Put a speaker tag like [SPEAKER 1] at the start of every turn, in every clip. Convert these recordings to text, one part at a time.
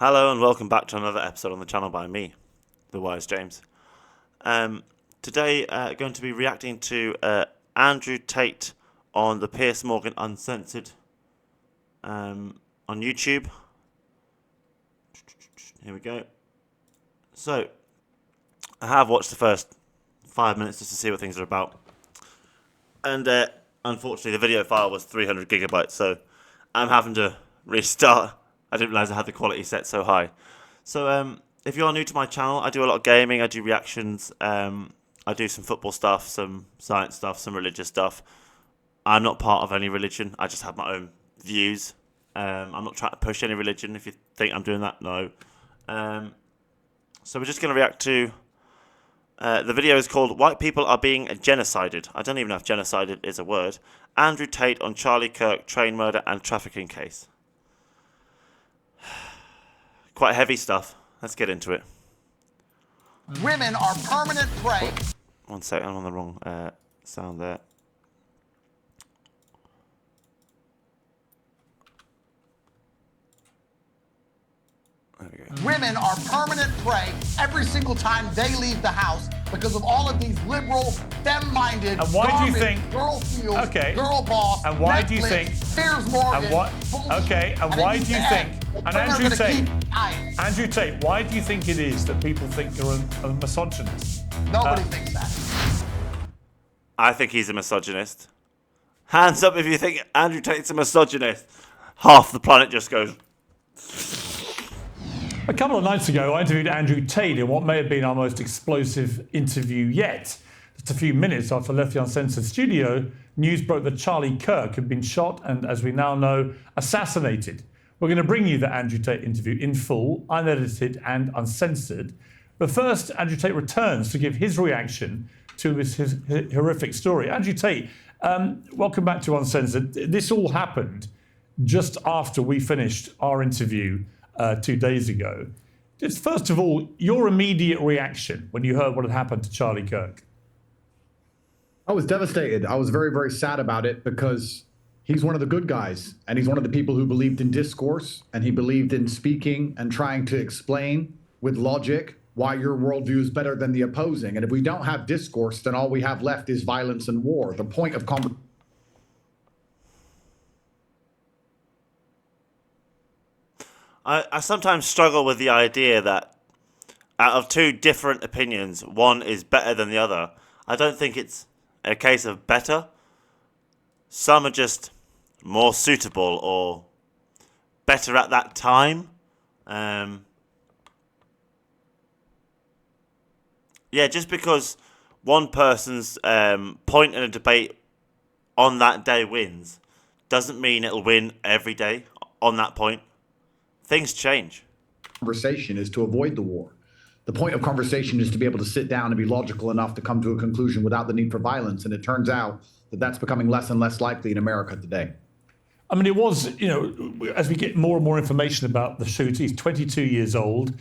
[SPEAKER 1] Hello and welcome back to another episode on the channel by me, the Wise James. Today, going to be reacting to Andrew Tate on the Piers Morgan Uncensored on YouTube. Here we go. So, I have watched the first 5 minutes just to see what things are about. And unfortunately, the video file was 300 gigabytes, so I'm having to restart. I didn't realise I had the quality set so high. So if you're new to my channel, I do a lot of gaming, I do reactions, I do some football stuff, some science stuff, some religious stuff. I'm not part of any religion, I just have my own views. I'm not trying to push any religion. If you think I'm doing that, no. So we're just going to react to... the video is called White People Are Being Genocided. I don't even know if genocided is a word. Andrew Tate on Charlie Kirk train murder and trafficking case. Quite heavy stuff. Let's get into it.
[SPEAKER 2] Women are permanent prey.
[SPEAKER 1] One second, I'm on the wrong sound there. There we go.
[SPEAKER 2] Women are permanent prey every single time they leave the house because of all of these liberal, femme-minded,
[SPEAKER 3] and why do you think
[SPEAKER 2] girl feels,
[SPEAKER 3] okay,
[SPEAKER 2] girl boss,
[SPEAKER 3] and why
[SPEAKER 2] Netflix,
[SPEAKER 3] do you think
[SPEAKER 2] Piers Morgan,
[SPEAKER 3] and what okay, and why do you think and Andrew Tate, why do you think it is that people think you're a misogynist?
[SPEAKER 2] Nobody thinks that.
[SPEAKER 1] I think he's a misogynist. Hands up if you think Andrew Tate's a misogynist. Half the planet just goes...
[SPEAKER 3] A couple of nights ago, I interviewed Andrew Tate in what may have been our most explosive interview yet. Just a few minutes after I left the Uncensored studio, news broke that Charlie Kirk had been shot and, as we now know, assassinated. We're going to bring you the Andrew Tate interview in full, unedited and uncensored. But first, Andrew Tate returns to give his reaction to his horrific story. Andrew Tate, welcome back to Uncensored. This all happened just after we finished our interview 2 days ago. Just first of all, your immediate reaction when you heard what had happened to Charlie Kirk.
[SPEAKER 4] I was devastated. I was very, very sad about it because he's one of the good guys and he's one of the people who believed in discourse and he believed in speaking and trying to explain with logic why your worldview is better than the opposing. And if we don't have discourse, then all we have left is violence and war. The point of conversation.
[SPEAKER 1] I sometimes struggle with the idea that out of two different opinions, one is better than the other. I don't think it's a case of better. Some are just more suitable or better at that time. Yeah, just because one person's point in a debate on that day wins doesn't mean it'll win every day on that point. Things change.
[SPEAKER 4] Conversation is to avoid the war. The point of conversation is to be able to sit down and be logical enough to come to a conclusion without the need for violence. And it turns out that that's becoming less and less likely in America today.
[SPEAKER 3] I mean, it was, you know, as we get more and more information about the shooter, he's 22 years old.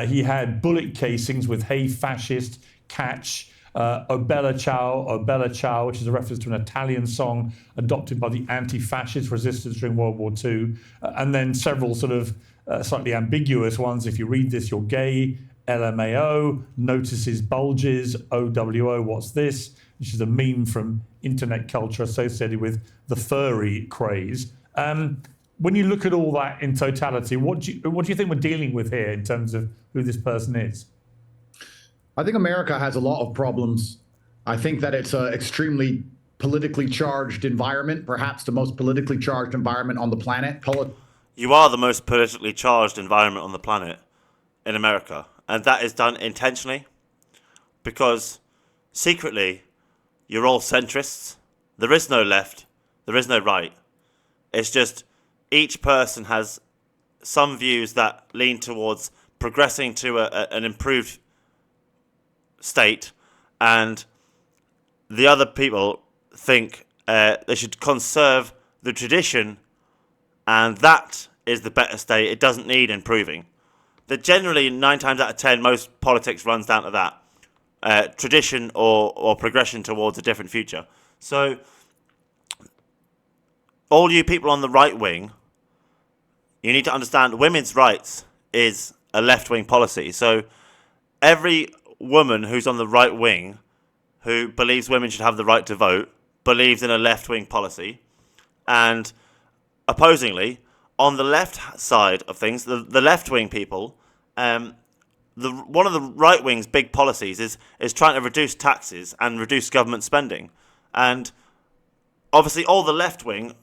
[SPEAKER 3] He had bullet casings with "Hey Fascist, Catch," O Bella Ciao, which is a reference to an Italian song adopted by the anti-fascist resistance during World War II. And then several sort of slightly ambiguous ones. If you read this, you're gay. LMAO, notices bulges. OWO, what's this? Which is a meme from internet culture associated with the furry craze. When you look at all that in totality, what do you think we're dealing with here in terms of who this person is?
[SPEAKER 4] I think America has a lot of problems. I think that it's an extremely politically charged environment, perhaps the most politically charged environment on the planet.
[SPEAKER 1] You are the most politically charged environment on the planet in America. And that is done intentionally because secretly you're all centrists. There is no left. There is no right. It's just each person has some views that lean towards progressing to an improved state, and the other people think they should conserve the tradition, and that is the better state. It doesn't need improving. That generally 9 times out of 10, most politics runs down to that tradition or progression towards a different future. So all you people on the right wing, you need to understand women's rights is a left-wing policy. So every woman who's on the right wing, who believes women should have the right to vote, believes in a left-wing policy. And opposingly, on the left side of things, the left-wing people, one of the right wing's big policies is trying to reduce taxes and reduce government spending. And obviously all the left wing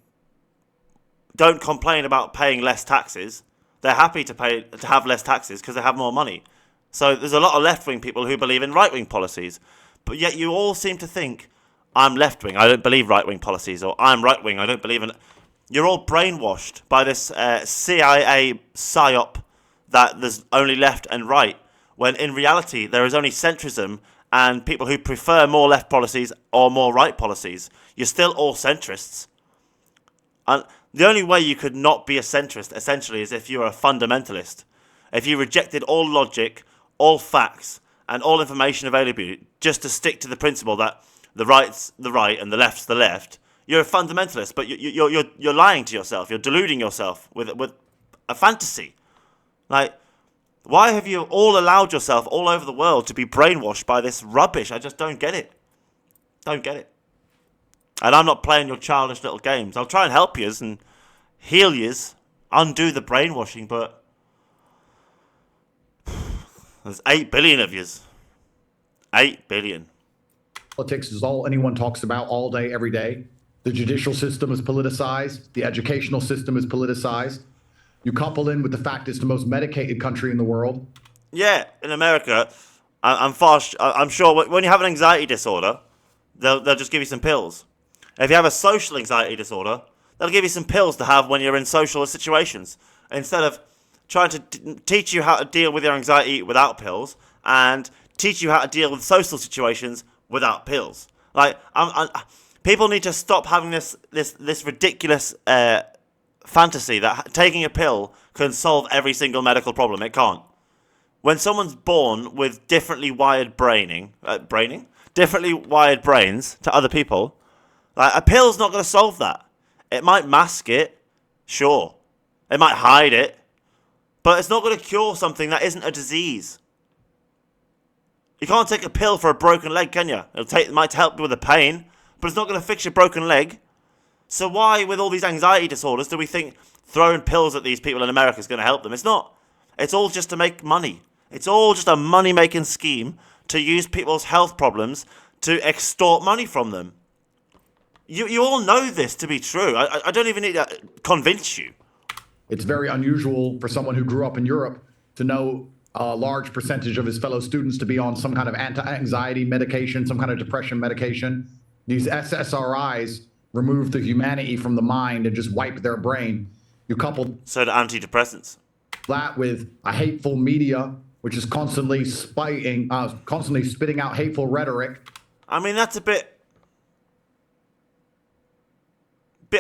[SPEAKER 1] don't complain about paying less taxes. They're happy to have less taxes because they have more money. So there's a lot of left wing people who believe in right wing policies. But yet you all seem to think, I'm left wing, I don't believe right wing policies, or I'm right wing, I don't believe in it. You're all brainwashed by this CIA psyop that there's only left and right, when in reality there is only centrism and people who prefer more left policies or more right policies. You're still all centrists. And the only way you could not be a centrist, essentially, is if you're a fundamentalist. If you rejected all logic, all facts, and all information available just to stick to the principle that the right's the right and the left's the left, you're a fundamentalist, but you're lying to yourself. You're deluding yourself with a fantasy. Like, why have you all allowed yourself all over the world to be brainwashed by this rubbish? I just don't get it. Don't get it. And I'm not playing your childish little games. I'll try and help yous and heal yous, undo the brainwashing, but there's 8 billion of yous. 8 billion.
[SPEAKER 4] Politics is all anyone talks about all day, every day. The judicial system is politicized. The educational system is politicized. You couple in with the fact it's the most medicated country in the world.
[SPEAKER 1] Yeah, in America, I'm sure when you have an anxiety disorder, they'll just give you some pills. If you have a social anxiety disorder, they'll give you some pills to have when you're in social situations, instead of trying to teach you how to deal with your anxiety without pills and teach you how to deal with social situations without pills. Like, people need to stop having this ridiculous fantasy that taking a pill can solve every single medical problem. It can't. When someone's born with differently wired differently wired brains to other people, like, a pill's not going to solve that. It might mask it, sure. It might hide it, but it's not going to cure something that isn't a disease. You can't take a pill for a broken leg, can you? It might help you with the pain, but it's not going to fix your broken leg. So why, with all these anxiety disorders, do we think throwing pills at these people in America is going to help them? It's not. It's all just to make money. It's all just a money-making scheme to use people's health problems to extort money from them. You all know this to be true. I don't even need to convince you.
[SPEAKER 4] It's very unusual for someone who grew up in Europe to know a large percentage of his fellow students to be on some kind of anti-anxiety medication, some kind of depression medication. These SSRIs remove the humanity from the mind and just wipe their brain. You couple
[SPEAKER 1] So the antidepressants.
[SPEAKER 4] that with a hateful media, which is constantly spitting out hateful rhetoric.
[SPEAKER 1] I mean, that's a bit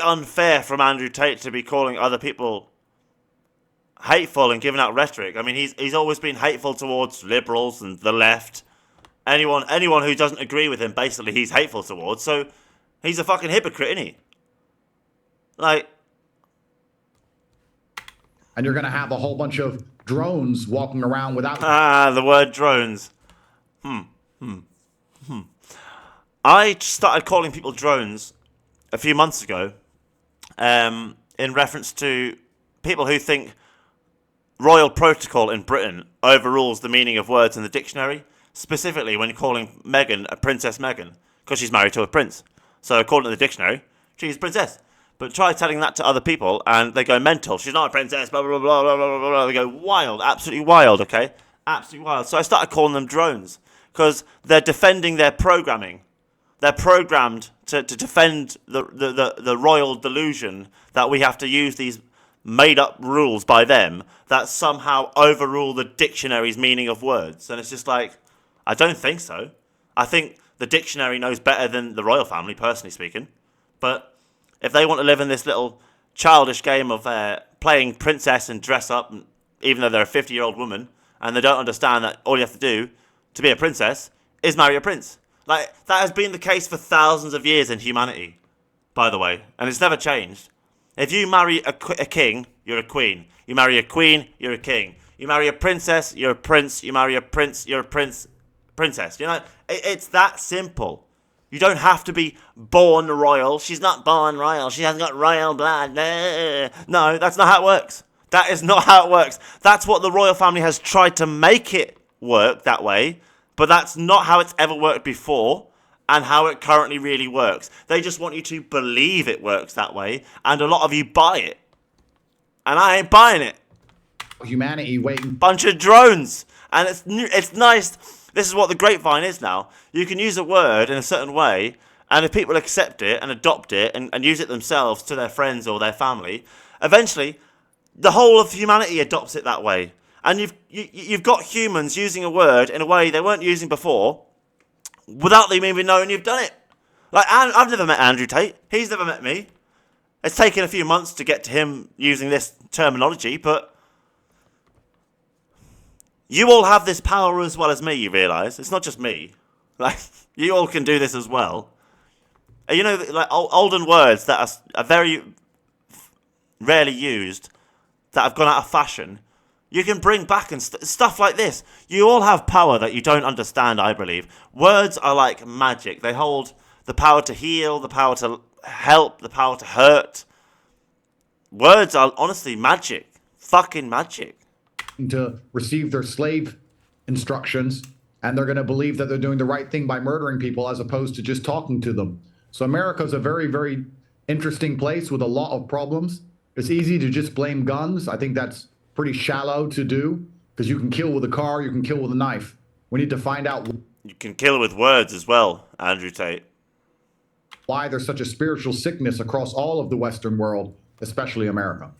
[SPEAKER 1] unfair from Andrew Tate to be calling other people hateful and giving out rhetoric. I mean, he's always been hateful towards liberals and the left. Anyone who doesn't agree with him, basically, he's hateful towards. So he's a fucking hypocrite, isn't he? Like,
[SPEAKER 4] And you're going to have a whole bunch of drones walking around without...
[SPEAKER 1] the word drones. I started calling people drones a few months ago, in reference to people who think royal protocol in Britain overrules the meaning of words in the dictionary, specifically when you're calling Meghan a Princess Meghan, because she's married to a prince. So according to the dictionary, she's a princess. But try telling that to other people, and they go mental. She's not a princess, blah, blah, blah, blah, blah, blah, blah. They go wild, absolutely wild, okay? Absolutely wild. So I started calling them drones, because they're defending their programming. They're programmed to defend the royal delusion that we have to use these made-up rules by them that somehow overrule the dictionary's meaning of words. And it's just like, I don't think so. I think the dictionary knows better than the royal family, personally speaking. But if they want to live in this little childish game of playing princess and dress up, even though they're a 50-year-old woman, and they don't understand that all you have to do to be a princess is marry a prince. Like, that has been the case for thousands of years in humanity, by the way, and it's never changed. If you marry a king, you're a queen. You marry a queen, you're a king. You marry a princess, you're a prince. You marry a prince, you're a princess. You know, it's that simple. You don't have to be born royal. She's not born royal. She hasn't got royal blood. No, that's not how it works. That is not how it works. That's what the royal family has tried to make it work that way, but that's not how it's ever worked before and how it currently really works. They just want you to believe it works that way, and a lot of you buy it. And I ain't buying it.
[SPEAKER 4] Humanity waiting.
[SPEAKER 1] Bunch of drones. And it's nice. This is what the grapevine is now. You can use a word in a certain way, and if people accept it and adopt it and use it themselves to their friends or their family, eventually the whole of humanity adopts it that way. And you've got humans using a word in a way they weren't using before without them even knowing you've done it. Like, I've never met Andrew Tate. He's never met me. It's taken a few months to get to him using this terminology, but you all have this power as well as me, you realise. It's not just me. Like, you all can do this as well. And you know, like, olden words that are very rarely used, that have gone out of fashion, you can bring back and stuff like this. You all have power that you don't understand, I believe. Words are like magic. They hold the power to heal, the power to help, the power to hurt. Words are honestly magic. Fucking magic.
[SPEAKER 4] To receive their slave instructions, and they're going to believe that they're doing the right thing by murdering people as opposed to just talking to them. So America's a very, very interesting place with a lot of problems. It's easy to just blame guns. I think that's pretty shallow to do, because you can kill with a car, you can kill with a knife. We need to find out
[SPEAKER 1] You can kill with words as well, Andrew Tate.
[SPEAKER 4] why there's such a spiritual sickness across all of the Western world, especially America.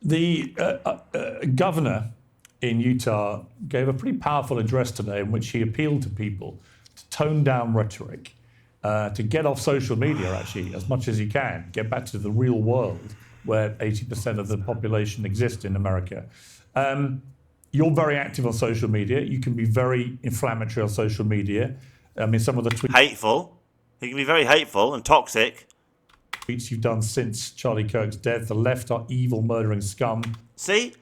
[SPEAKER 3] The governor in Utah gave a pretty powerful address today in which he appealed to people to tone down rhetoric, to get off social media, actually, as much as you can, get back to the real world where 80% of the population exists in America. You're very active on social media. You can be very inflammatory on social media. I mean, some of the
[SPEAKER 1] Hateful. He can be very hateful and toxic.
[SPEAKER 3] tweets you've done since Charlie Kirk's death, the left are evil, murdering scum.
[SPEAKER 1] See?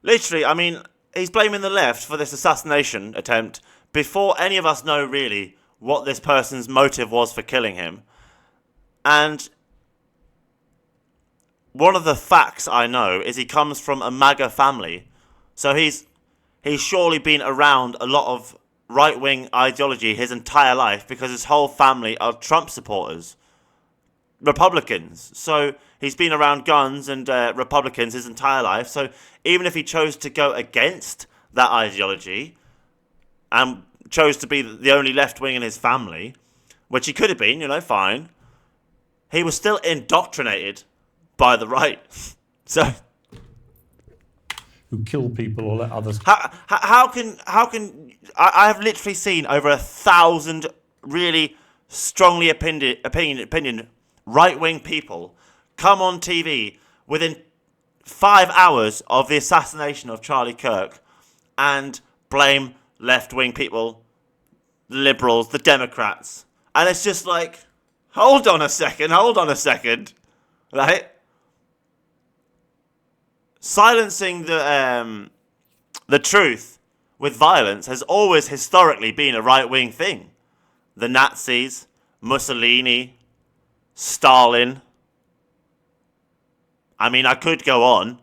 [SPEAKER 1] Literally, I mean, he's blaming the left for this assassination attempt before any of us know really what this person's motive was for killing him. And one of the facts I know is he comes from a MAGA family. So he's surely been around a lot of right-wing ideology his entire life, because his whole family are Trump supporters. Republicans. So he's been around guns and Republicans his entire life. So even if he chose to go against that ideology and chose to be the only left wing in his family, which he could have been, you know, fine, he was still indoctrinated by the right. So
[SPEAKER 3] Who kill people or let others.
[SPEAKER 1] how can I have literally seen over 1,000 really strongly opinion right-wing people come on TV within 5 hours of the assassination of Charlie Kirk and blame left-wing people, the liberals, the Democrats. And it's just like, hold on a second, right? Silencing the truth with violence has always historically been a right-wing thing. The Nazis, Mussolini, Stalin. I mean, I could go on.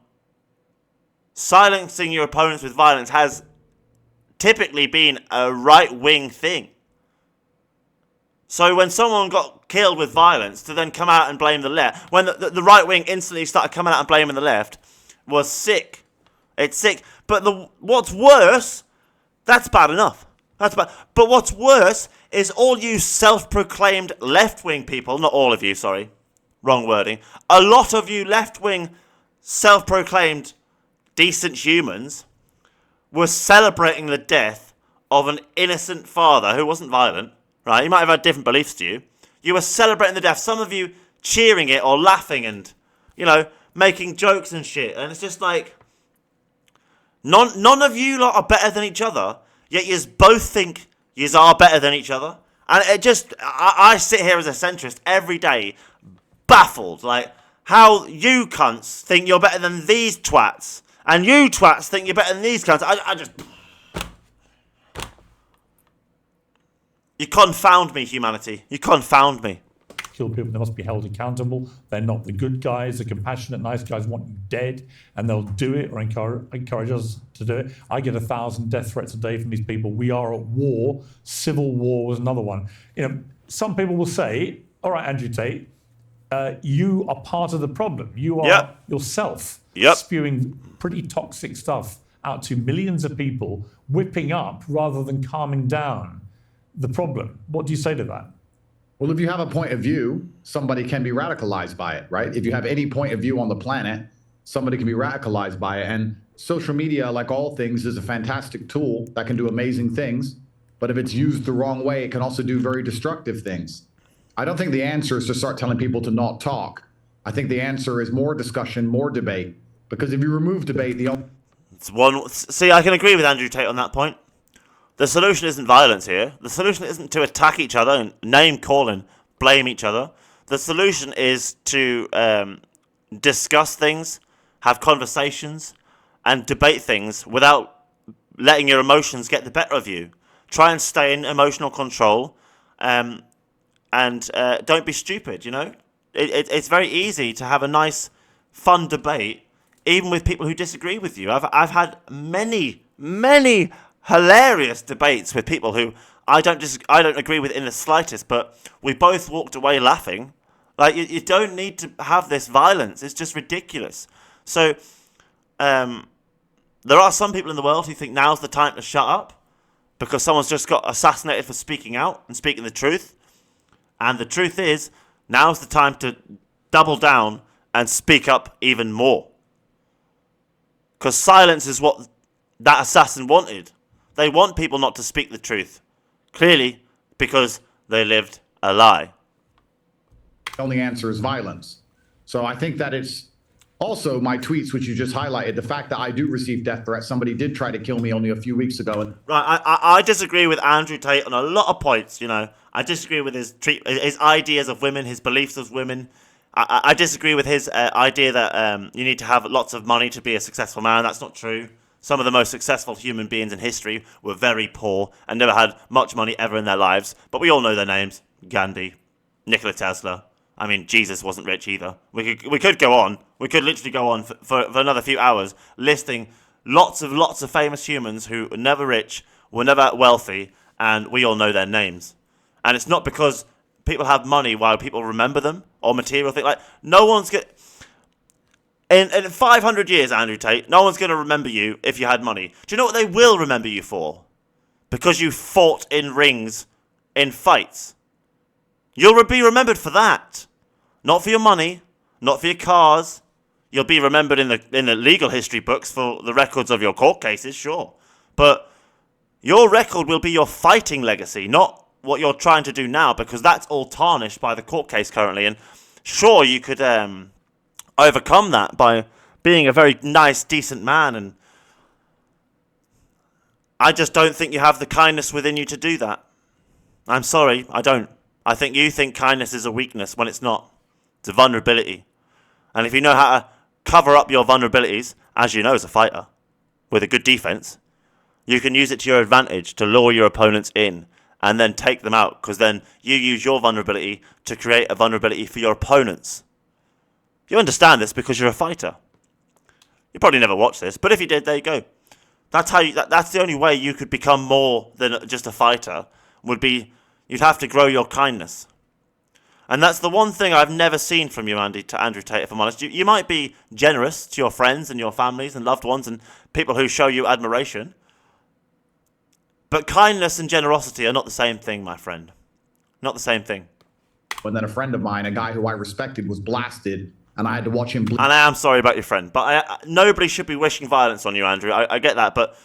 [SPEAKER 1] Silencing your opponents with violence has typically been a right-wing thing. So when someone got killed with violence, to then come out and blame the left, when the right wing instantly started coming out and blaming the left, was sick. It's sick. But what's worse, that's bad enough. That's bad. But what's worse is all you self-proclaimed left-wing people, not all of you, sorry, wrong wording, a lot of you left-wing self-proclaimed decent humans were celebrating the death of an innocent father who wasn't violent, right? He might have had different beliefs to you. You were celebrating the death. Some of you cheering it or laughing and, you know, making jokes and shit. And it's just like, none of you lot are better than each other, yet you both think you are better than each other. And it just, I sit here as a centrist every day, baffled, like, how you cunts think you're better than these twats. And you twats think you're better than these cunts. I just... You confound me, humanity. You confound me.
[SPEAKER 3] Kill people, they must be held accountable. They're not the good guys. The compassionate, nice guys want you dead, and they'll do it or encourage us to do it. I get 1,000 death threats a day from these people. We are at war. Civil war was another one. Some people will say, all right, Andrew Tate, you are part of the problem. You are yourself spewing pretty toxic stuff out to millions of people, whipping up rather than calming down the problem. What do you say to that?
[SPEAKER 4] Well, if you have a point of view, somebody can be radicalized by it, right? If you have any point of view on the planet, somebody can be radicalized by it. And social media, like all things, is a fantastic tool that can do amazing things. But if it's used the wrong way, it can also do very destructive things. I don't think the answer is to start telling people to not talk. I think the answer is more discussion, more debate. Because if you remove debate,
[SPEAKER 1] See, I can agree with Andrew Tate on that point. The solution isn't violence here. The solution isn't to attack each other and name call and blame each other. The solution is to discuss things, have conversations, and debate things without letting your emotions get the better of you. Try and stay in emotional control, and don't be stupid, you know? It's very easy to have a nice, fun debate, even with people who disagree with you. I've had many hilarious debates with people who I don't agree with in the slightest, but we both walked away laughing. Like, you don't need to have this violence. It's just ridiculous. So, there are some people in the world who think now's the time to shut up because someone's just got assassinated for speaking out and speaking the truth. And the truth is, now's the time to double down and speak up even more. Because silence is what that assassin wanted. They want people not to speak the truth. Clearly, because they lived a lie.
[SPEAKER 4] The only answer is violence. So I think that it's also my tweets, which you just highlighted, the fact that I do receive death threats. Somebody did try to kill me only a few weeks ago.
[SPEAKER 1] Right, I disagree with Andrew Tate on a lot of points, you know. I disagree with his ideas of women, his beliefs of women. I disagree with his idea that you need to have lots of money to be a successful man. That's not true. Some of the most successful human beings in history were very poor and never had much money ever in their lives. But we all know their names. Gandhi, Nikola Tesla. I mean, Jesus wasn't rich either. We could go on. We could literally go on for another few hours listing lots of famous humans who were never rich, were never wealthy, and we all know their names. And it's not because people have money why people remember them or material things. Like, no one's going... In 500 years, Andrew Tate, no one's going to remember you if you had money. Do you know what they will remember you for? Because you fought in rings, in fights. You'll be remembered for that. Not for your money, not for your cars. You'll be remembered in the legal history books for the records of your court cases, sure. But your record will be your fighting legacy, not what you're trying to do now, because that's all tarnished by the court case currently. And sure, you could... overcome that by being a very nice, decent man, and I just don't think you have the kindness within you to do that. I'm sorry, I don't. I think you think kindness is a weakness when it's not. It's a vulnerability. And if you know how to cover up your vulnerabilities, as you know as a fighter, with a good defense, you can use it to your advantage to lure your opponents in and then take them out, because then you use your vulnerability to create a vulnerability for your opponents. You understand this because you're a fighter. You probably never watched this, but if you did, there you go. That's how. That's the only way you could become more than just a fighter. Would be you'd have to grow your kindness, and that's the one thing I've never seen from you, Andrew Tate. If I'm honest, you might be generous to your friends and your families and loved ones and people who show you admiration, but kindness and generosity are not the same thing, my friend. Not the same thing.
[SPEAKER 4] And then a friend of mine, a guy who I respected, was blasted. And I had to watch him bleed.
[SPEAKER 1] And I am sorry about your friend, but nobody should be wishing violence on you, Andrew. I get that, but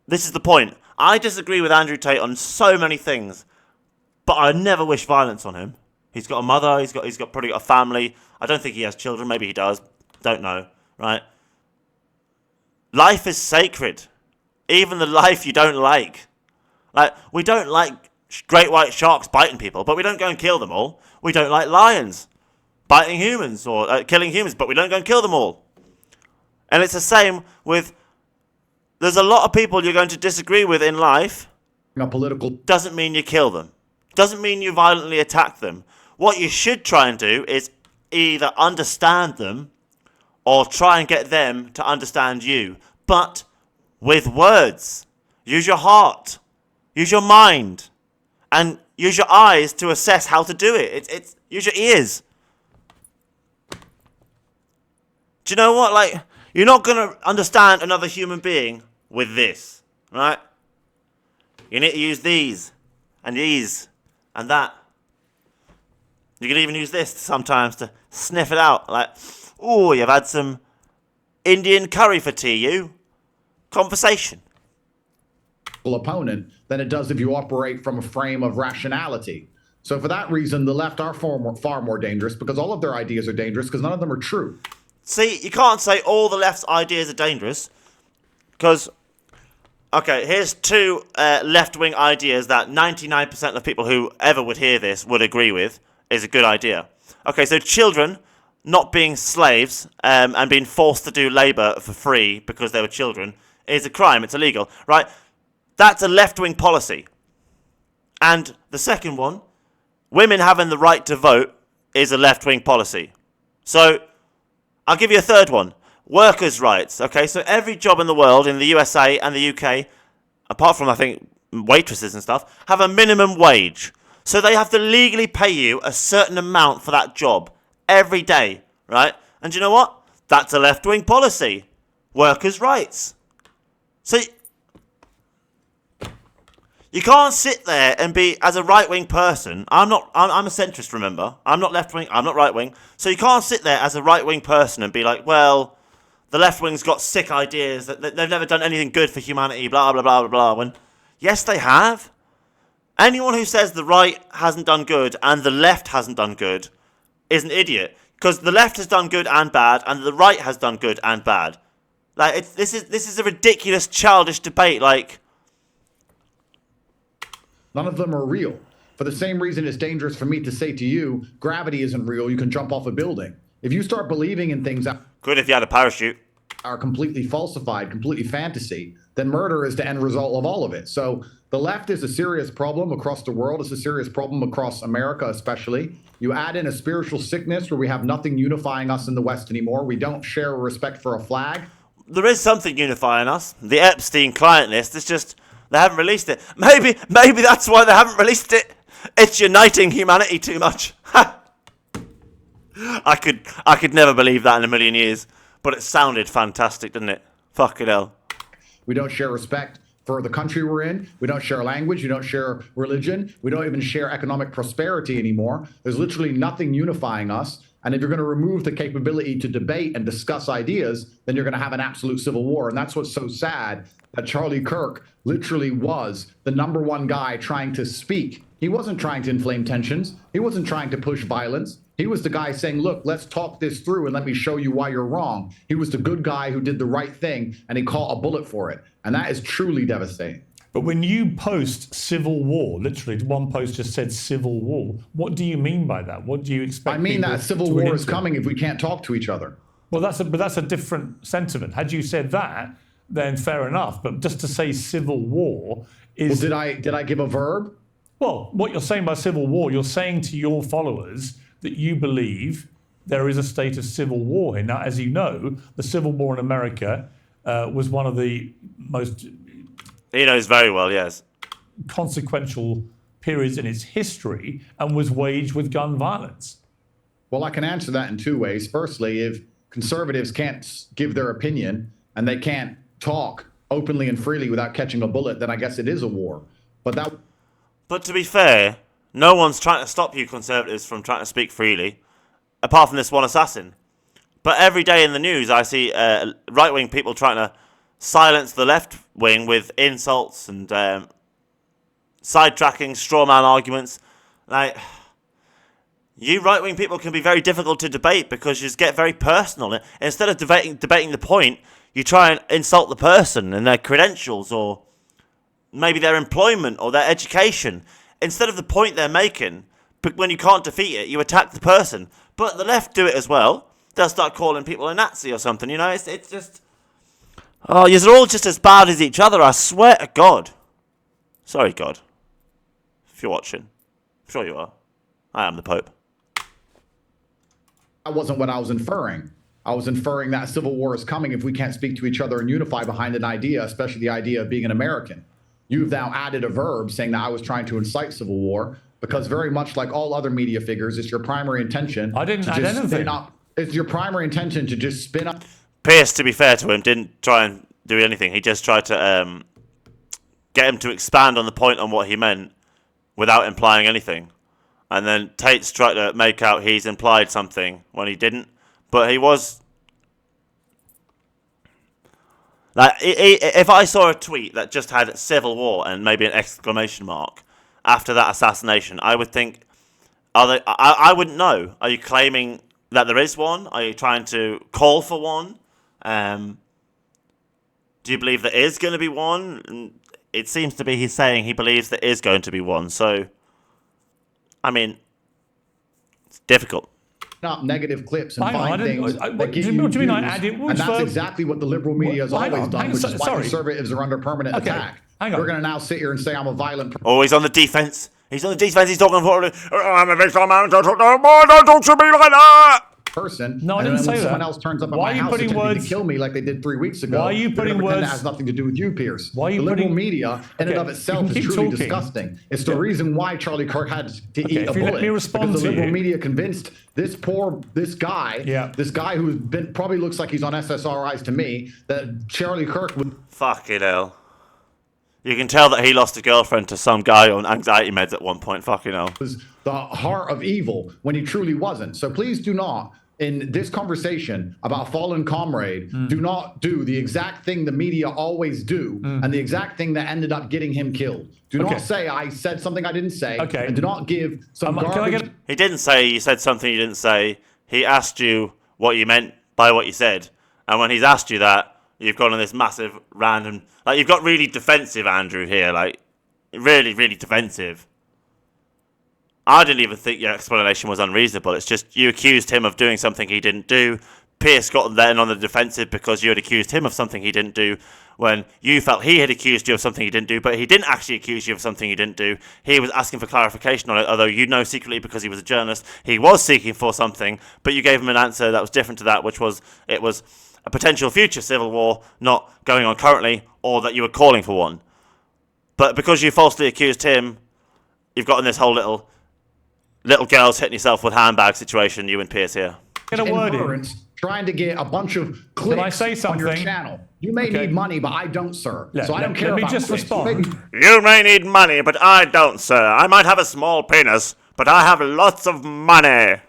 [SPEAKER 1] this is the point. I disagree with Andrew Tate on so many things, but I never wish violence on him. He's got a mother. He's probably got a family. I don't think he has children. Maybe he does. Don't know. Right? Life is sacred, even the life you don't like. Like, we don't like great white sharks biting people, but we don't go and kill them all. We don't like lions biting humans or killing humans, but we don't go and kill them all. And it's the same with, there's a lot of people you're going to disagree with in life.
[SPEAKER 4] A political
[SPEAKER 1] Doesn't mean you kill them. Doesn't mean you violently attack them. What you should try and do is either understand them or try and get them to understand you. But with words. Use your heart. Use your mind. And use your eyes to assess how to do it. Use your ears. Do you know what? Like, you're not going to understand another human being with this, right? You need to use these and that. You can even use this sometimes to sniff it out. Like, oh, you've had some Indian curry for tea, you. Conversation.
[SPEAKER 4] opponent than it does if you operate from a frame of rationality. So for that reason, the left are far more dangerous, because all of their ideas are dangerous because none of them are true.
[SPEAKER 1] See, you can't say all the left's ideas are dangerous, because, okay, here's two left-wing ideas that 99% of people who ever would hear this would agree with is a good idea. Okay, so children not being slaves and being forced to do labour for free because they were children is a crime. It's illegal, right? That's a left-wing policy. And the second one, women having the right to vote, is a left-wing policy. So I'll give you a third one. Workers' rights. Okay, so every job in the world, in the USA and the UK, apart from, I think, waitresses and stuff, have a minimum wage. So they have to legally pay you a certain amount for that job every day, right? And you know what? That's a left-wing policy. Workers' rights. So you can't sit there and be, as a right-wing person, I'm a centrist, remember? I'm not left-wing, I'm not right-wing. So you can't sit there as a right-wing person and be like, well, the left-wing's got sick ideas, that they've never done anything good for humanity, blah, blah, blah, blah, blah. When, yes, they have. Anyone who says the right hasn't done good and the left hasn't done good is an idiot. Because the left has done good and bad, and the right has done good and bad. Like, this is a ridiculous, childish debate, like...
[SPEAKER 4] None of them are real. For the same reason it's dangerous for me to say to you, gravity isn't real, you can jump off a building. If you start believing in things that
[SPEAKER 1] Good if you had a parachute.
[SPEAKER 4] are completely falsified, completely fantasy, then murder is the end result of all of it. So the left is a serious problem across the world. It's a serious problem across America especially. You add in a spiritual sickness where we have nothing unifying us in the West anymore. We don't share a respect for a flag.
[SPEAKER 1] There is something unifying us. The Epstein client list. It's just they haven't released it. Maybe that's why they haven't released it. It's uniting humanity too much. I could never believe that in a million years. But it sounded fantastic, didn't it? Fucking hell.
[SPEAKER 4] We don't share respect for the country we're in. We don't share language. We don't share religion. We don't even share economic prosperity anymore. There's literally nothing unifying us. And if you're going to remove the capability to debate and discuss ideas, then you're going to have an absolute civil war. And that's what's so sad, that Charlie Kirk literally was the #1 guy trying to speak. He wasn't trying to inflame tensions. He wasn't trying to push violence. He was the guy saying, look, let's talk this through and let me show you why you're wrong. He was the good guy who did the right thing, and he caught a bullet for it. And that is truly devastating.
[SPEAKER 3] But when you post civil war, literally one post just said civil war, what do you mean by that? What do you expect?
[SPEAKER 4] I mean
[SPEAKER 3] people
[SPEAKER 4] that civil
[SPEAKER 3] to
[SPEAKER 4] war
[SPEAKER 3] read
[SPEAKER 4] is
[SPEAKER 3] into?
[SPEAKER 4] coming if we can't talk to each other.
[SPEAKER 3] Well, that's a different sentiment. Had you said that, then fair enough. But just to say civil war is...
[SPEAKER 4] Well, did I give a verb?
[SPEAKER 3] Well, what you're saying by civil war, you're saying to your followers that you believe there is a state of civil war here. Now, as you know, the Civil War in America was one of the most...
[SPEAKER 1] He knows very well, yes.
[SPEAKER 3] ...consequential periods in its history and was waged with gun violence.
[SPEAKER 4] Well, I can answer that in two ways. Firstly, if conservatives can't give their opinion and they can't talk openly and freely without catching a bullet, then I guess it is a war. But
[SPEAKER 1] to be fair, no one's trying to stop you conservatives from trying to speak freely, apart from this one assassin. But every day in the news, I see right-wing people trying to silence the left wing with insults and sidetracking, straw man arguments. Like, you right-wing people can be very difficult to debate because you just get very personal. Instead of debating the point, you try and insult the person and their credentials or maybe their employment or their education. Instead of the point they're making, but when you can't defeat it, you attack the person. But the left do it as well. they'll start calling people a Nazi or something. You know, it's just, oh, you're all just as bad as each other. I swear to God. Sorry, God, if you're watching. I'm sure you are. I am the Pope.
[SPEAKER 4] That wasn't what I was inferring. I was inferring that civil war is coming if we can't speak to each other and unify behind an idea, especially the idea of being an American. You've now added a verb saying that I was trying to incite civil war, because very much like all other media figures, it's your primary intention.
[SPEAKER 3] I didn't add anything.
[SPEAKER 4] It's your primary intention to just spin up.
[SPEAKER 1] Pierce, to be fair to him, didn't try and do anything. He just tried to get him to expand on the point on what he meant without implying anything. And then Tate's tried to make out he's implied something when he didn't. But he was... Like, if I saw a tweet that just had civil war and maybe an exclamation mark after that assassination, I would think, I wouldn't know. Are you claiming that there is one? Are you trying to call for one? Do you believe there is going to be one? And it seems to be he's saying he believes there is going to be one. So, I mean, it's difficult.
[SPEAKER 4] Up negative clips and
[SPEAKER 3] Hang on,
[SPEAKER 4] find things that get
[SPEAKER 3] do
[SPEAKER 4] you
[SPEAKER 3] you mean I
[SPEAKER 4] views,
[SPEAKER 3] added
[SPEAKER 4] and that's
[SPEAKER 3] verb?
[SPEAKER 4] exactly what the liberal media has
[SPEAKER 3] Hang
[SPEAKER 4] always
[SPEAKER 3] on,
[SPEAKER 4] done, which is why
[SPEAKER 3] sorry.
[SPEAKER 4] conservatives are under permanent
[SPEAKER 3] Okay,
[SPEAKER 4] attack.
[SPEAKER 3] hang on.
[SPEAKER 4] We're going to now sit here and say I'm a violent person.
[SPEAKER 1] Oh, he's on the defense. He's on the defense. He's talking for... I'm a victim. Don't talk to me like that.
[SPEAKER 4] Person.
[SPEAKER 3] No, I
[SPEAKER 4] and
[SPEAKER 3] didn't
[SPEAKER 4] then
[SPEAKER 3] say
[SPEAKER 4] when
[SPEAKER 3] that.
[SPEAKER 4] someone else turns up at
[SPEAKER 3] Why
[SPEAKER 4] my
[SPEAKER 3] are you
[SPEAKER 4] house
[SPEAKER 3] putting
[SPEAKER 4] attempting
[SPEAKER 3] words-
[SPEAKER 4] to kill me like they did 3 weeks ago.
[SPEAKER 3] Why are you
[SPEAKER 4] they're
[SPEAKER 3] putting
[SPEAKER 4] gonna pretend
[SPEAKER 3] words-
[SPEAKER 4] that has nothing to do with you, Pierce?
[SPEAKER 3] Why are you
[SPEAKER 4] the liberal
[SPEAKER 3] putting-
[SPEAKER 4] media in and
[SPEAKER 3] Okay,
[SPEAKER 4] of
[SPEAKER 3] you
[SPEAKER 4] itself
[SPEAKER 3] can
[SPEAKER 4] is
[SPEAKER 3] keep
[SPEAKER 4] truly
[SPEAKER 3] talking.
[SPEAKER 4] disgusting. It's the reason why Charlie Kirk had to eat a
[SPEAKER 3] if you let
[SPEAKER 4] bullet.
[SPEAKER 3] me respond
[SPEAKER 4] because the
[SPEAKER 3] to
[SPEAKER 4] liberal
[SPEAKER 3] you.
[SPEAKER 4] media convinced this guy,
[SPEAKER 3] Yeah.
[SPEAKER 4] this guy who's been probably looks like he's on SSRIs to me, that Charlie Kirk would.
[SPEAKER 1] Fucking hell. You can tell that he lost a girlfriend to some guy on anxiety meds at one point. Fucking hell.
[SPEAKER 4] Was the heart of evil when he truly wasn't. So please do not, in this conversation about a fallen comrade, do not do the exact thing the media always do and the exact thing that ended up getting him killed. Do
[SPEAKER 3] Okay.
[SPEAKER 4] not say I said something I didn't say.
[SPEAKER 3] Okay.
[SPEAKER 4] And do not give some
[SPEAKER 3] Can I
[SPEAKER 4] garbage.
[SPEAKER 3] get...
[SPEAKER 1] He didn't say you said something you didn't say. He asked you what you meant by what you said. And when he's asked you that, you've gone on this massive random... Like, you've got really defensive, Andrew, here. Like, really, really defensive. I didn't even think your explanation was unreasonable. It's just you accused him of doing something he didn't do. Pierce got then on the defensive because you had accused him of something he didn't do when you felt he had accused you of something he didn't do, but he didn't actually accuse you of something he didn't do. He was asking for clarification on it, although you know secretly because he was a journalist, he was seeking for something, but you gave him an answer that was different to that, which was it was a potential future civil war not going on currently, or that you were calling for one. But because you falsely accused him, you've got in this whole little girls hitting yourself with handbag situation, you and Pierce here.
[SPEAKER 3] Get a word in.
[SPEAKER 4] inference trying to get a bunch of clicks
[SPEAKER 3] I say
[SPEAKER 4] on your
[SPEAKER 3] something?
[SPEAKER 4] channel. You may
[SPEAKER 3] Okay.
[SPEAKER 4] need money, but I don't, sir. So I don't care
[SPEAKER 3] let me
[SPEAKER 4] about
[SPEAKER 3] just
[SPEAKER 4] clicks.
[SPEAKER 3] respond.
[SPEAKER 1] You may need money, but I don't, sir. I might have a small penis, but I have lots of money.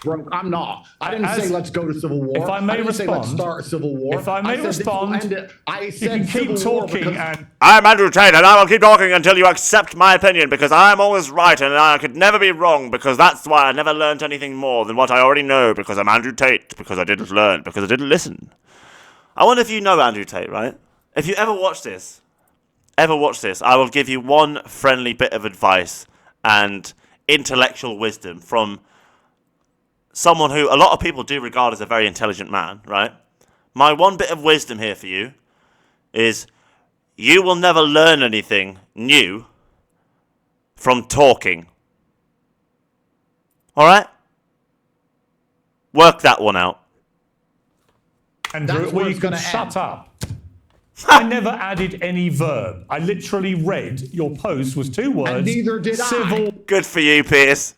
[SPEAKER 4] Broke. I'm not. I didn't
[SPEAKER 3] As-
[SPEAKER 4] say let's go to civil war.
[SPEAKER 3] If I may
[SPEAKER 4] didn't say let's
[SPEAKER 3] respond-
[SPEAKER 4] start a civil war.
[SPEAKER 3] If I may
[SPEAKER 4] said this will
[SPEAKER 3] respond,
[SPEAKER 4] end it. I
[SPEAKER 3] You
[SPEAKER 4] said
[SPEAKER 3] can keep
[SPEAKER 4] civil war
[SPEAKER 3] talking
[SPEAKER 4] because
[SPEAKER 3] and...
[SPEAKER 1] I'm Andrew Tate, and I will keep talking until you accept my opinion, because I'm always right, and I could never be wrong, because that's why I never learned anything more than what I already know, because I'm Andrew Tate, because I didn't learn, because I didn't listen. I wonder if you know Andrew Tate, right? If you ever watch this, I will give you one friendly bit of advice and intellectual wisdom from someone who a lot of people do regard as a very intelligent man, right? My one bit of wisdom here for you is you will never learn anything new from talking. All right? Work that one out.
[SPEAKER 3] Andrew,
[SPEAKER 4] That's
[SPEAKER 3] well,
[SPEAKER 4] where
[SPEAKER 3] you
[SPEAKER 4] it's
[SPEAKER 3] can
[SPEAKER 4] gonna
[SPEAKER 3] shut
[SPEAKER 4] end.
[SPEAKER 3] up. I never added any verb. I literally read your post was 2 words.
[SPEAKER 4] And neither did I.
[SPEAKER 3] civil
[SPEAKER 1] Good for you, Pierce.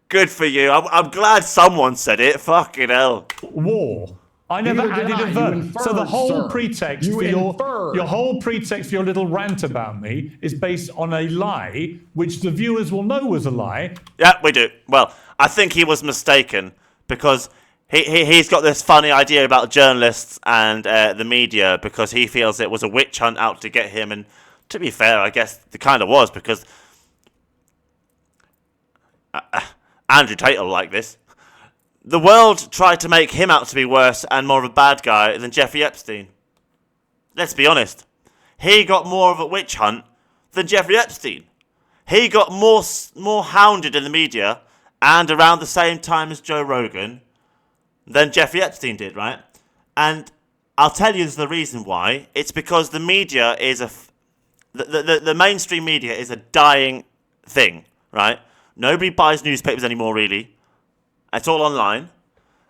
[SPEAKER 1] Good for you. I'm glad someone said it. Fucking hell.
[SPEAKER 3] war. I never
[SPEAKER 4] Neither did
[SPEAKER 3] added
[SPEAKER 4] I.
[SPEAKER 3] a verb.
[SPEAKER 4] You inferred,
[SPEAKER 3] So the whole
[SPEAKER 4] sir.
[SPEAKER 3] pretext
[SPEAKER 4] You
[SPEAKER 3] for
[SPEAKER 4] inferred.
[SPEAKER 3] your whole pretext for your little rant about me is based on a lie, which the viewers will know was a lie.
[SPEAKER 1] Yeah, we do. Well, I think he was mistaken because he's got this funny idea about journalists and the media because he feels it was a witch hunt out to get him. And to be fair, I guess it kind of was because Andrew Tate will like this. The world tried to make him out to be worse and more of a bad guy than Jeffrey Epstein. Let's be honest. He got more of a witch hunt than Jeffrey Epstein. He got more hounded in the media and around the same time as Joe Rogan than Jeffrey Epstein did, right? And I'll tell you the reason why. It's because the media is the mainstream media is a dying thing, right? Nobody buys newspapers anymore, really. It's all online.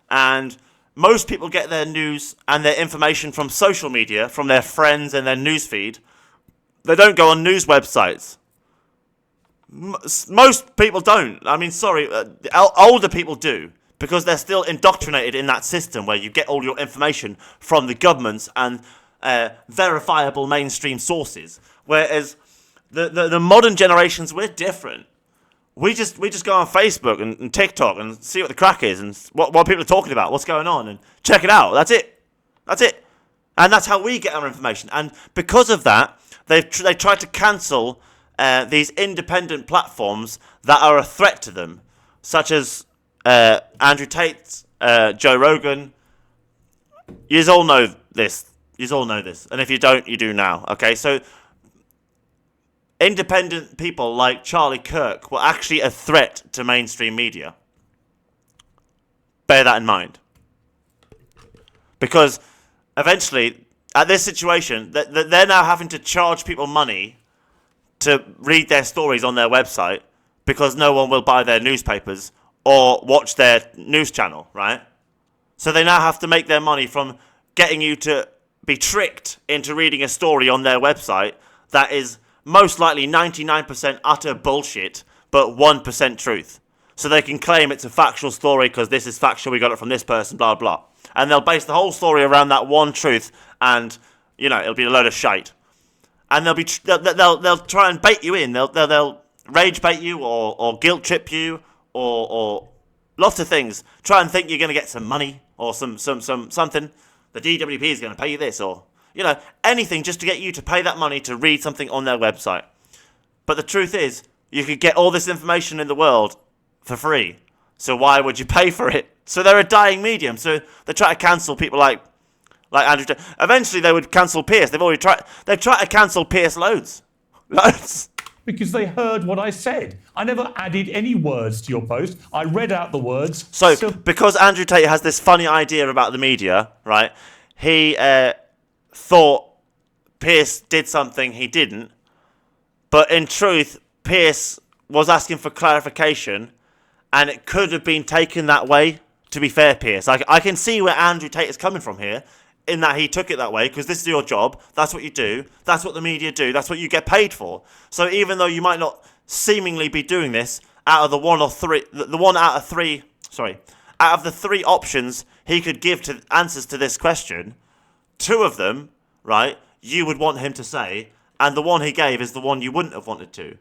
[SPEAKER 1] And most people get their news and their information from social media, from their friends and their newsfeed. They don't go on news websites. Most people don't. I mean, sorry, older people do, because they're still indoctrinated in that system where you get all your information from the governments and verifiable mainstream sources. Whereas the modern generations, we're different. We just go on Facebook and TikTok and see what the crack is and what people are talking about, what's going on, and check it out. That's it. And that's how we get our information. And because of that, they tried to cancel these independent platforms that are a threat to them, such as Andrew Tate, Joe Rogan. You all know this. And if you don't, you do now. Okay, so independent people like Charlie Kirk were actually a threat to mainstream media. Bear that in mind. Because eventually, at this situation, they're now having to charge people money to read their stories on their website because no one will buy their newspapers or watch their news channel, right? So they now have to make their money from getting you to be tricked into reading a story on their website that is most likely 99% utter bullshit, but 1% truth. So they can claim it's a factual story because this is factual, we got it from this person, blah, blah. And they'll base the whole story around that one truth, and, it'll be a load of shite. And they'll try and bait you in. They'll rage bait you or guilt trip you or lots of things. Try and think you're going to get some money or something. The DWP is going to pay you this or anything just to get you to pay that money to read something on their website. But the truth is, you could get all this information in the world for free. So why would you pay for it? So they're a dying medium. So they try to cancel people like Andrew Tate. Eventually they would cancel Pierce. They've tried to cancel Pierce loads.
[SPEAKER 3] Because they heard what I said. I never added any words to your post. I read out the words.
[SPEAKER 1] So because Andrew Tate has this funny idea about the media, right? He thought Pierce did something he didn't. But in truth, Pierce was asking for clarification, and it could have been taken that way, to be fair, Pierce. I can see where Andrew Tate is coming from here, in that he took it that way, because this is your job, that's what you do, that's what the media do, that's what you get paid for. So even though you might not seemingly be doing this, out of the three options he could give to answers to this question, two of them, right, you would want him to say, and the one he gave is the one you wouldn't have wanted to.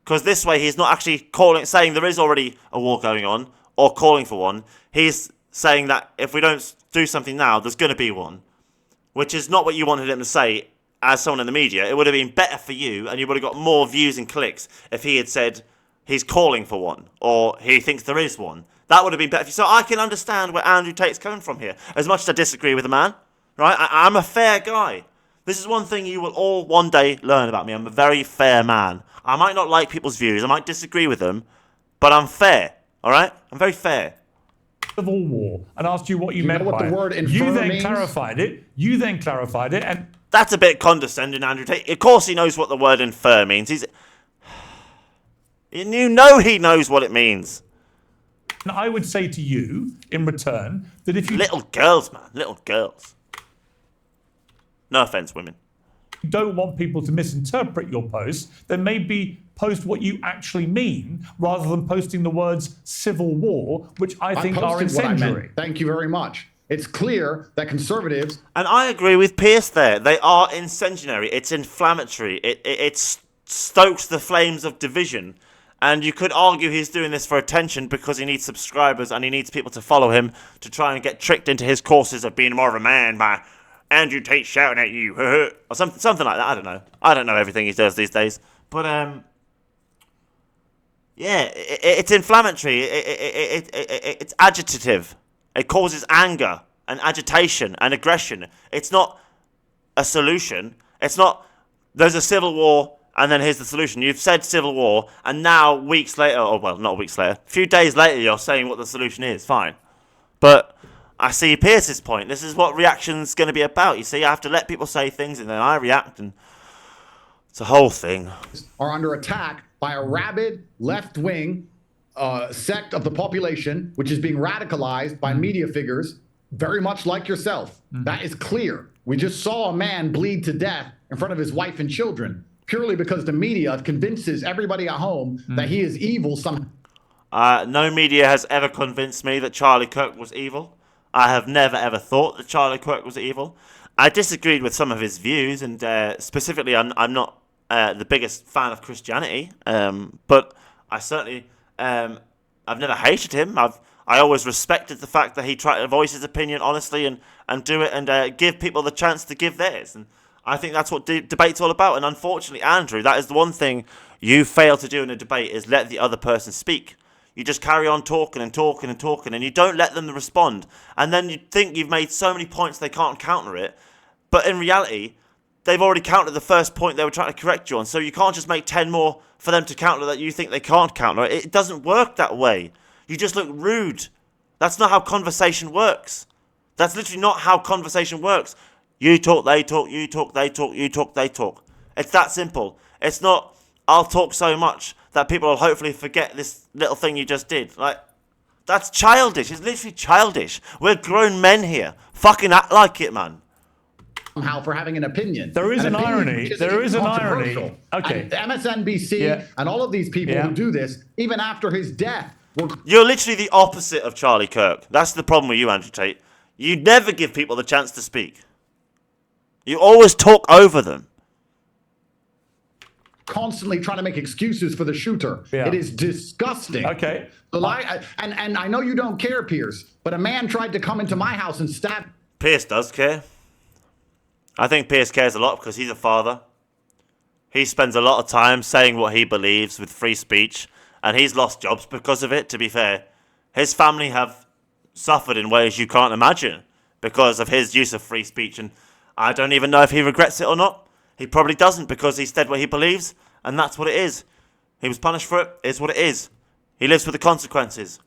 [SPEAKER 1] Because this way he's not actually saying there is already a war going on, or calling for one. He's saying that if we don't do something now, there's going to be one. Which is not what you wanted him to say as someone in the media. It would have been better for you, and you would have got more views and clicks if he had said he's calling for one, or he thinks there is one. That would have been better for you. So I can understand where Andrew Tate's coming from here. As much as I disagree with the man, right? I'm a fair guy. This is one thing you will all one day learn about me. I'm a very fair man. I might not like people's views. I might disagree with them, but I'm fair. All right? I'm very fair.
[SPEAKER 3] Civil war, and asked you what you meant
[SPEAKER 4] what
[SPEAKER 3] by
[SPEAKER 4] the word
[SPEAKER 3] it.
[SPEAKER 4] infer
[SPEAKER 3] You then
[SPEAKER 4] means?
[SPEAKER 3] clarified it, and
[SPEAKER 1] That's a bit condescending, Andrew Tate. Of course he knows what the word infer means. You know he knows what it means.
[SPEAKER 3] I would say to you, in return, that if you
[SPEAKER 1] Little girls, man. Little girls. No offence, women.
[SPEAKER 3] don't want people to misinterpret your post, then maybe post what you actually mean, rather than posting the words civil war, which I think are
[SPEAKER 4] posted what I meant.
[SPEAKER 3] incendiary.
[SPEAKER 4] Thank you very much. It's clear that conservatives.
[SPEAKER 1] And I agree with Pierce there. They are incendiary. It's inflammatory. It stokes the flames of division. And you could argue he's doing this for attention because he needs subscribers and he needs people to follow him to try and get tricked into his courses of being more of a man by Andrew Tate shouting at you. Or something like that. I don't know. I don't know everything he does these days. But, yeah, it's inflammatory. It's agitative. It causes anger and agitation and aggression. It's not a solution. It's not, there's a civil war and then here's the solution. You've said civil war, and now weeks later, or well, not weeks later, a few days later, you're saying what the solution is. Fine. But I see Pierce's point. This is what reaction's going to be about. You see, I have to let people say things and then I react, and it's a whole thing.
[SPEAKER 4] Are under attack by a rabid left-wing sect of the population, which is being radicalized by media figures, very much like yourself. That is clear. We just saw a man bleed to death in front of his wife and children, purely because the media convinces everybody at home that he is evil somehow.
[SPEAKER 1] No media has ever convinced me that Charlie Kirk was evil. I have never ever thought that Charlie Kirk was evil. I disagreed with some of his views, and specifically, I'm not the biggest fan of Christianity, but I certainly I've never hated him. I always respected the fact that he tried to voice his opinion honestly and do it and give people the chance to give theirs. And I think that's what debate's all about. And unfortunately, Andrew, that is the one thing you fail to do in a debate, is let the other person speak. You just carry on talking and talking and talking, and you don't let them respond. And then you think you've made so many points they can't counter it. But in reality, they've already countered the first point they were trying to correct you on. So you can't just make 10 more for them to counter that you think they can't counter. It doesn't work that way. You just look rude. That's not how conversation works. That's literally not how conversation works. You talk, they talk, you talk, they talk, you talk, they talk. It's that simple. It's not, I'll talk so much that people will hopefully forget this little thing you just did. Like, that's childish. It's literally childish. We're grown men here. Fucking act like it, man.
[SPEAKER 4] Somehow for having an opinion.
[SPEAKER 3] There is an irony. There is an irony. Okay.
[SPEAKER 4] And MSNBC and all of these people who do this, even after his death,
[SPEAKER 1] You're literally the opposite of Charlie Kirk. That's the problem with you, Andrew Tate. You never give people the chance to speak. You always talk over them.
[SPEAKER 4] Constantly trying to make excuses for the shooter. It is disgusting.
[SPEAKER 3] Okay.
[SPEAKER 4] And I know you don't care, Pierce, but a man tried to come into my house and stab.
[SPEAKER 1] Pierce does care. I think Pierce cares a lot because he's a father. He spends a lot of time saying what he believes with free speech, and he's lost jobs because of it, to be fair. His family have suffered in ways you can't imagine because of his use of free speech, and I don't even know if he regrets it or not. He probably doesn't, because he said what he believes, and that's what it is. He was punished for it. It's what it is. He lives with the consequences.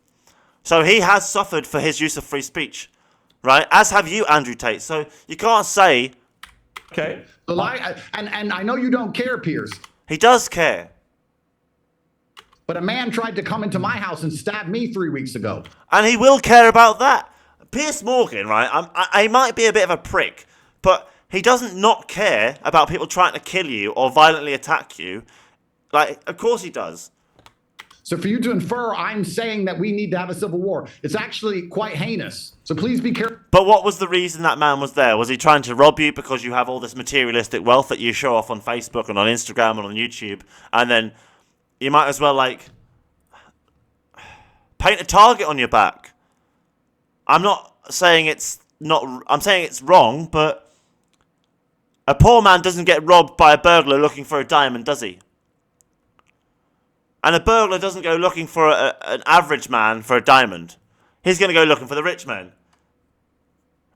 [SPEAKER 1] So he has suffered for his use of free speech, right? As have you, Andrew Tate. So you can't say...
[SPEAKER 3] Okay.
[SPEAKER 4] And I know you don't care, Pierce.
[SPEAKER 1] He does care.
[SPEAKER 4] But a man tried to come into my house and stab me 3 weeks ago.
[SPEAKER 1] And he will care about that. Piers Morgan, right? I might be a bit of a prick, but he doesn't not care about people trying to kill you or violently attack you. Like, of course he does.
[SPEAKER 4] So for you to infer I'm saying that we need to have a civil war, it's actually quite heinous. So please be careful.
[SPEAKER 1] But what was the reason that man was there? Was he trying to rob you because you have all this materialistic wealth that you show off on Facebook and on Instagram and on YouTube? And then you might as well, like, paint a target on your back. I'm not saying it's not... I'm saying it's wrong, but a poor man doesn't get robbed by a burglar looking for a diamond, does he? And a burglar doesn't go looking for an average man for a diamond. He's going to go looking for the rich man.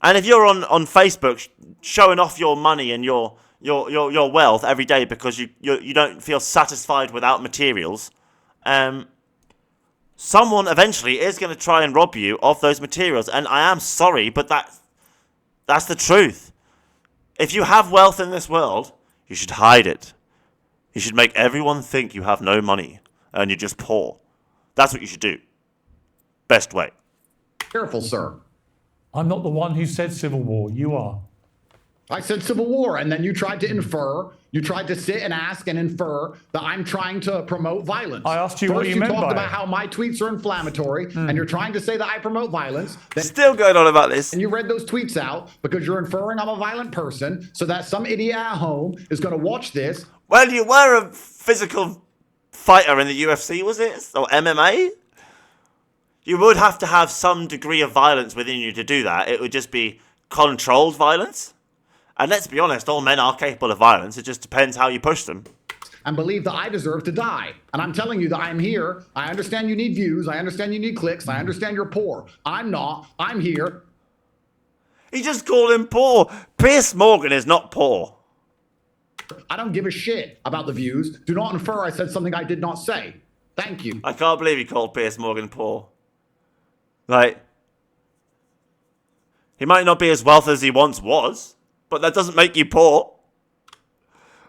[SPEAKER 1] And if you're on Facebook showing off your money and your wealth every day because you don't feel satisfied without materials, someone eventually is going to try and rob you of those materials. And I am sorry, but that's the truth. If you have wealth in this world, you should hide it. You should make everyone think you have no money and you're just poor. That's what you should do. Best way.
[SPEAKER 4] Careful, sir.
[SPEAKER 3] I'm not the one who said civil war. You are.
[SPEAKER 4] I said civil war, and then you tried to infer, you tried to sit and ask and infer that I'm trying to promote violence.
[SPEAKER 3] I asked you what you meant by it.
[SPEAKER 4] First you talked about how my tweets are inflammatory, and you're trying to say that I promote violence.
[SPEAKER 1] Still going on about this.
[SPEAKER 4] And you read those tweets out because you're inferring I'm a violent person so that some idiot at home is going to watch this.
[SPEAKER 1] Well, you were a physical fighter in the UFC, was it? Or MMA? You would have to have some degree of violence within you to do that. It would just be controlled violence. And let's be honest, all men are capable of violence. It just depends how you push them.
[SPEAKER 4] And believe that I deserve to die. And I'm telling you that I'm here. I understand you need views. I understand you need clicks. I understand you're poor. I'm not. I'm here.
[SPEAKER 1] He just called him poor. Piers Morgan is not poor.
[SPEAKER 4] I don't give a shit about the views. Do not infer I said something I did not say. Thank you.
[SPEAKER 1] I can't believe he called Piers Morgan poor. Like, He might not be as wealthy as he once was, but that doesn't make you poor.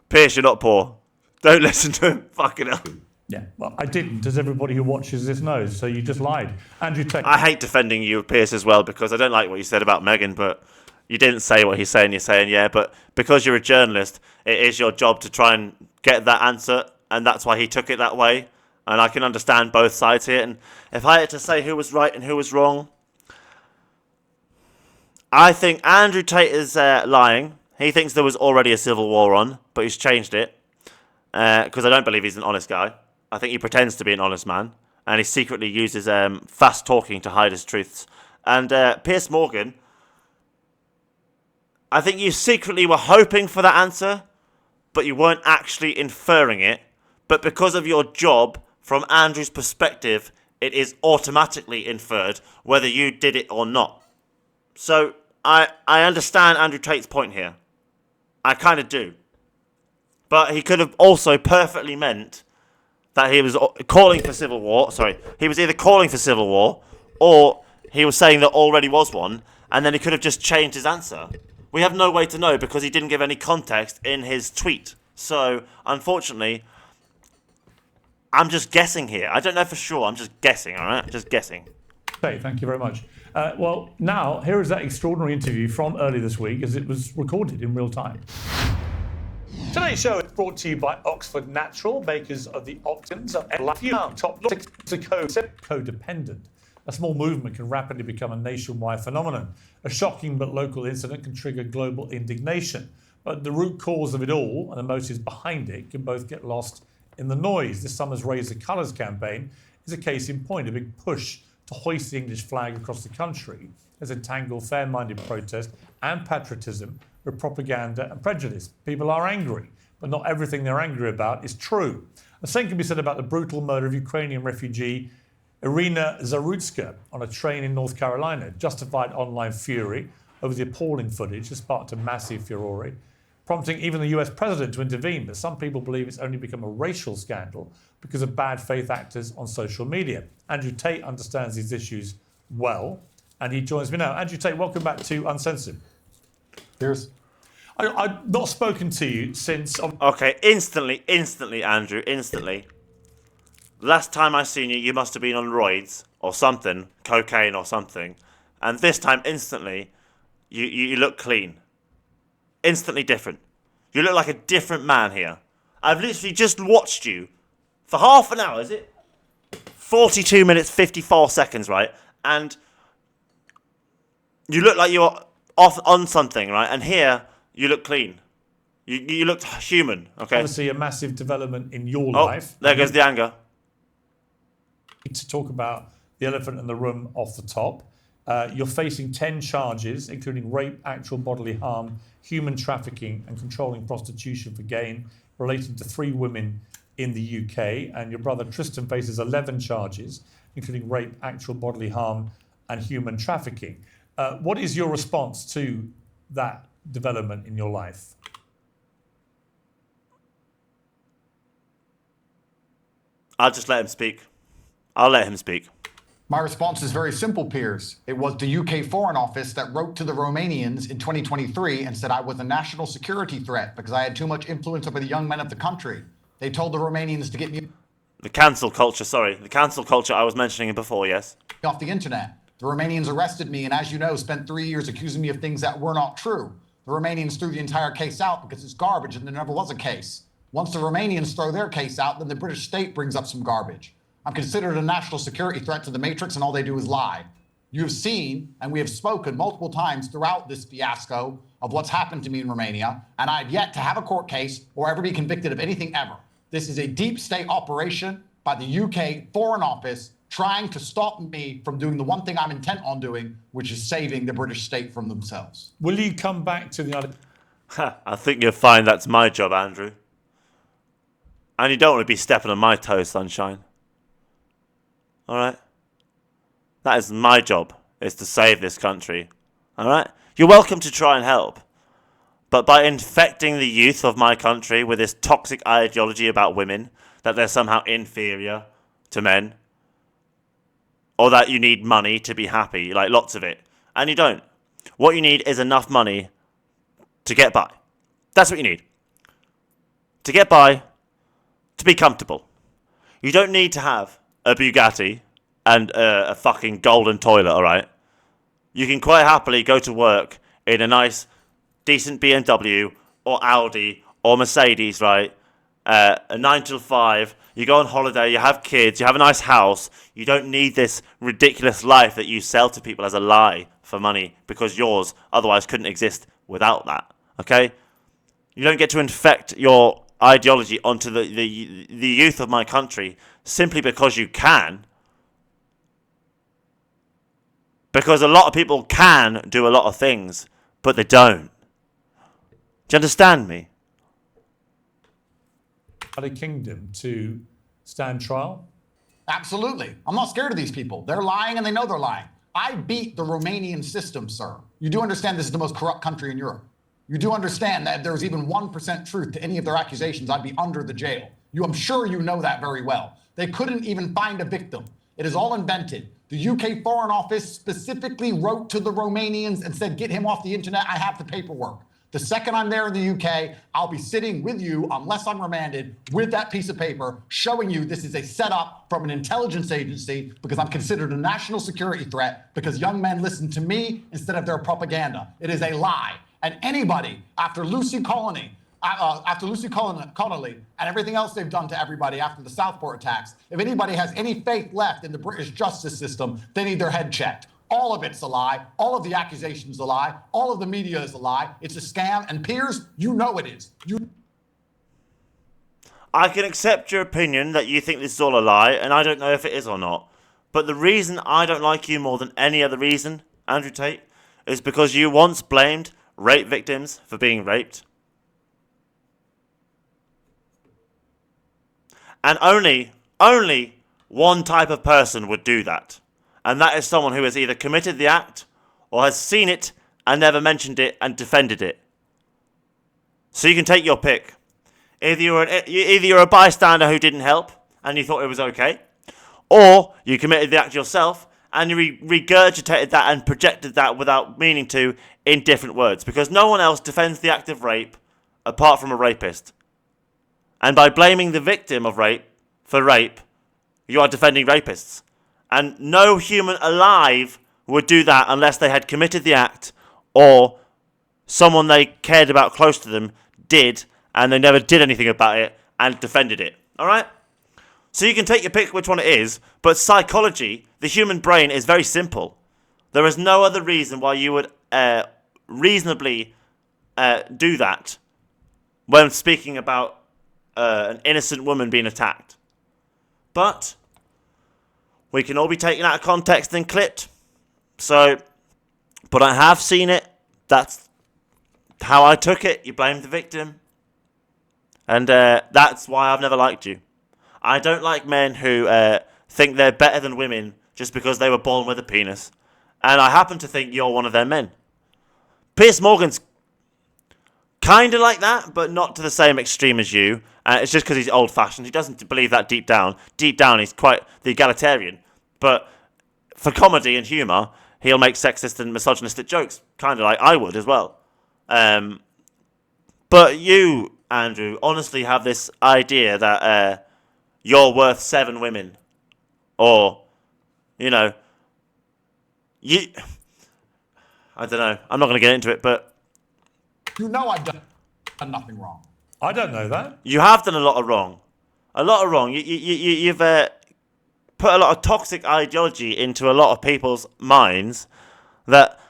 [SPEAKER 1] Piers, you're not poor. Don't listen to him. Fucking hell.
[SPEAKER 3] Yeah, well, I didn't, as everybody who watches this knows, so you just lied. Andrew Tate.
[SPEAKER 1] I hate defending you, Piers, as well, because I don't like what you said about Meghan, but you didn't say what he's saying. You're saying, yeah, but because you're a journalist, it is your job to try and get that answer, and that's why he took it that way. And I can understand both sides here. And if I had to say who was right and who was wrong, I think Andrew Tate is lying. He thinks there was already a civil war on, but he's changed it. Because I don't believe he's an honest guy. I think he pretends to be an honest man. And he secretly uses fast talking to hide his truths. And Piers Morgan, I think you secretly were hoping for that answer, but you weren't actually inferring it. But because of your job, from Andrew's perspective, it is automatically inferred whether you did it or not. So I understand Andrew Tate's point here. I kind of do. But he could have also perfectly meant that he was calling for civil war. Sorry, he was either calling for civil war or he was saying there already was one, and then he could have just changed his answer. We have no way to know because he didn't give any context in his tweet. So, unfortunately, I'm just guessing here. I don't know for sure. I'm just guessing, all right? Just guessing.
[SPEAKER 3] Okay, thank you very much. Well, now, here is that extraordinary interview from early this week as it was recorded in real time. Today's show is brought to you by Oxford Natural, makers of the Optins and Life Top Codependent. A small movement can rapidly become a nationwide phenomenon. A shocking but local incident can trigger global indignation. But the root cause of it all and the motives behind it can both get lost in the noise. This summer's Raise the Colours campaign is a case in point, a big push to hoist the English flag across the country as entangled fair-minded protest and patriotism with propaganda and prejudice. People are angry, but not everything they're angry about is true. The same can be said about the brutal murder of Ukrainian refugee Irina Zarutska on a train in North Carolina. Justified online fury over the appalling footage has sparked a massive furore, prompting even the US president to intervene. But some people believe it's only become a racial scandal because of bad faith actors on social media. Andrew Tate understands these issues well, and he joins me now. Andrew Tate, welcome back to Uncensored.
[SPEAKER 4] Cheers.
[SPEAKER 3] I've not spoken to you since...
[SPEAKER 1] Okay, instantly, Andrew, instantly. Last time I seen you, you must have been on roids or something, cocaine or something. And this time, instantly, you look clean. Instantly different. You look like a different man here. I've literally just watched you for half an hour, is it? 42 minutes, 54 seconds, right? And you look like you're off on something, right? And here, you look clean. You looked human, okay?
[SPEAKER 3] Obviously, a massive development in your life.
[SPEAKER 1] There goes the anger.
[SPEAKER 3] To talk about the elephant in the room off the top. You're facing 10 charges, including rape, actual bodily harm, human trafficking, and controlling prostitution for gain, relating to 3 women in the UK. And your brother Tristan faces 11 charges, including rape, actual bodily harm, and human trafficking. What is your response to that development in your life?
[SPEAKER 1] I'll just let him speak. I'll let him speak.
[SPEAKER 2] My response is very simple, Piers. It was the UK Foreign Office that wrote to the Romanians in 2023 and said I was a national security threat because I had too much influence over the young men of the country. They told the Romanians to get me
[SPEAKER 1] The cancel culture, sorry. The cancel culture I was mentioning before, yes.
[SPEAKER 2] off the internet. The Romanians arrested me and, as you know, spent 3 years accusing me of things that were not true. The Romanians threw the entire case out because it's garbage and there never was a case. Once the Romanians throw their case out, then the British state brings up some garbage. I'm considered a national security threat to the Matrix, and all they do is lie. You have seen, and we have spoken multiple times throughout this fiasco of what's happened to me in Romania, and I've yet to have a court case or ever be convicted of anything ever. This is a deep state operation by the UK Foreign Office trying to stop me from doing the one thing I'm intent on doing, which is saving the British state from themselves.
[SPEAKER 3] Will you come back to the United...
[SPEAKER 1] I think you'll find that's my job, Andrew. And you don't want to be stepping on my toes, sunshine. Alright? That is my job, is to save this country. Alright? You're welcome to try and help. But by infecting the youth of my country with this toxic ideology about women, that they're somehow inferior to men, or that you need money to be happy, like lots of it, and you don't. What you need is enough money to get by. That's what you need. To get by, to be comfortable. You don't need to have a Bugatti and a fucking golden toilet, alright? You can quite happily go to work in a nice, decent BMW or Audi or Mercedes, right? A 9 till 5. You go on holiday, you have kids, you have a nice house. You don't need this ridiculous life that you sell to people as a lie for money because yours otherwise couldn't exist without that, okay? You don't get to infect your ideology onto the youth of my country simply because you can. Because a lot of people can do a lot of things, but they don't. Do you understand me?
[SPEAKER 3] United Kingdom to stand trial?
[SPEAKER 2] Absolutely. I'm not scared of these people. They're lying and they know they're lying. I beat the Romanian system, sir. You do understand this is the most corrupt country in Europe. You do understand that if there was even 1% truth to any of their accusations, I'd be under the jail. I'm sure you know that very well. They couldn't even find a victim. It is all invented. The UK Foreign Office specifically wrote to the Romanians and said, get him off the internet. I have the paperwork. The second I'm there in the UK, I'll be sitting with you, unless I'm remanded, with that piece of paper showing you this is a setup from an intelligence agency because I'm considered a national security threat because young men listen to me instead of their propaganda. It is a lie. And anybody after Lucy Connolly and everything else they've done to everybody after the Southport attacks, if anybody has any faith left in the British justice system, they need their head checked. All of it's a lie. All of the accusations a lie. All of the media is a lie. It's a scam. And Piers, you know it is.
[SPEAKER 1] I can accept your opinion that you think this is all a lie, and I don't know if it is or not. But the reason I don't like you more than any other reason, Andrew Tate, is because you once blamed rape victims for being raped. And only one type of person would do that. And that is someone who has either committed the act or has seen it and never mentioned it and defended it. So you can take your pick. Either you're a bystander who didn't help and you thought it was okay, or you committed the act yourself and you regurgitated that and projected that without meaning to in different words. Because no one else defends the act of rape apart from a rapist. And by blaming the victim of rape for rape, you are defending rapists. And no human alive would do that unless they had committed the act or someone they cared about close to them did and they never did anything about it and defended it. Alright? So you can take your pick which one it is, but psychology, the human brain, is very simple. There is no other reason why you would reasonably do that when speaking about an innocent woman being attacked. But we can all be taken out of context and clipped. So, but I have seen it. That's how I took it. You blamed the victim. And that's why I've never liked you. I don't like men who think they're better than women just because they were born with a penis. And I happen to think you're one of them men. Piers Morgan's kind of like that, but not to the same extreme as you. It's just because he's old-fashioned. He doesn't believe that deep down. Deep down, he's quite the egalitarian. But for comedy and humour, he'll make sexist and misogynistic jokes, kind of like I would as well. But you, Andrew, honestly have this idea that you're worth 7 women. Or, you know, I don't know. I'm not going to get into it, but
[SPEAKER 2] You know I've done nothing wrong.
[SPEAKER 3] I don't know that.
[SPEAKER 1] you have done a lot of wrong. A lot of wrong. You've put a lot of toxic ideology into a lot of people's minds that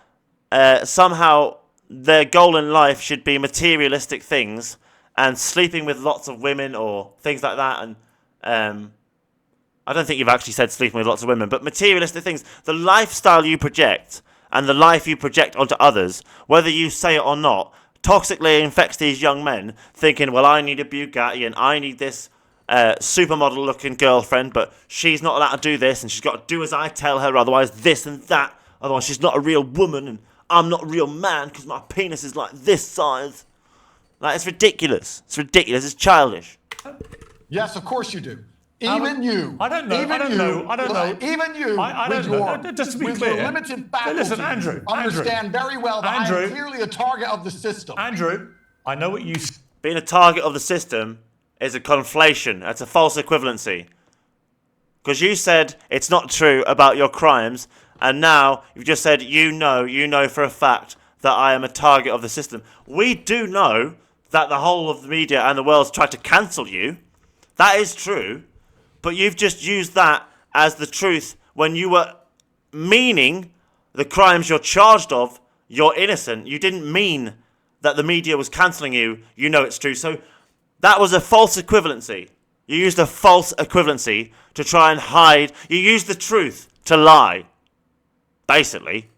[SPEAKER 1] somehow their goal in life should be materialistic things and sleeping with lots of women or things like that. And I don't think you've actually said sleeping with lots of women, but materialistic things. The lifestyle you project and the life you project onto others, whether you say it or not, toxically infects these young men thinking, well, I need a Bugatti and I need this supermodel-looking girlfriend, but she's not allowed to do this and she's got to do as I tell her, otherwise this and that. Otherwise she's not a real woman and I'm not a real man because my penis is like this size. Like, it's ridiculous. It's ridiculous. It's childish.
[SPEAKER 2] Yes, of course you do. Even you.
[SPEAKER 3] I don't know.
[SPEAKER 2] Even
[SPEAKER 3] I don't
[SPEAKER 2] you,
[SPEAKER 3] know. I don't know.
[SPEAKER 2] Even you,
[SPEAKER 3] I
[SPEAKER 2] with
[SPEAKER 3] don't
[SPEAKER 2] your,
[SPEAKER 3] know. Just to be
[SPEAKER 2] with
[SPEAKER 3] clear.
[SPEAKER 2] your limited
[SPEAKER 3] Hey,
[SPEAKER 2] faculty,
[SPEAKER 3] listen, Andrew.
[SPEAKER 2] understand very well that I
[SPEAKER 3] Andrew.
[SPEAKER 2] am clearly a target of the system.
[SPEAKER 3] Andrew, I know what you.
[SPEAKER 1] Being a target of the system is a conflation. That's a false equivalency. Because you said it's not true about your crimes, and now you've just said you know for a fact that I am a target of the system. We do know that the whole of the media and the world's tried to cancel you. That is true. But you've just used that as the truth when you were meaning the crimes you're charged of, you're innocent. You didn't mean that the media was cancelling you. You know it's true. So that was a false equivalency. You used a false equivalency to try and hide. You used the truth to lie. Basically.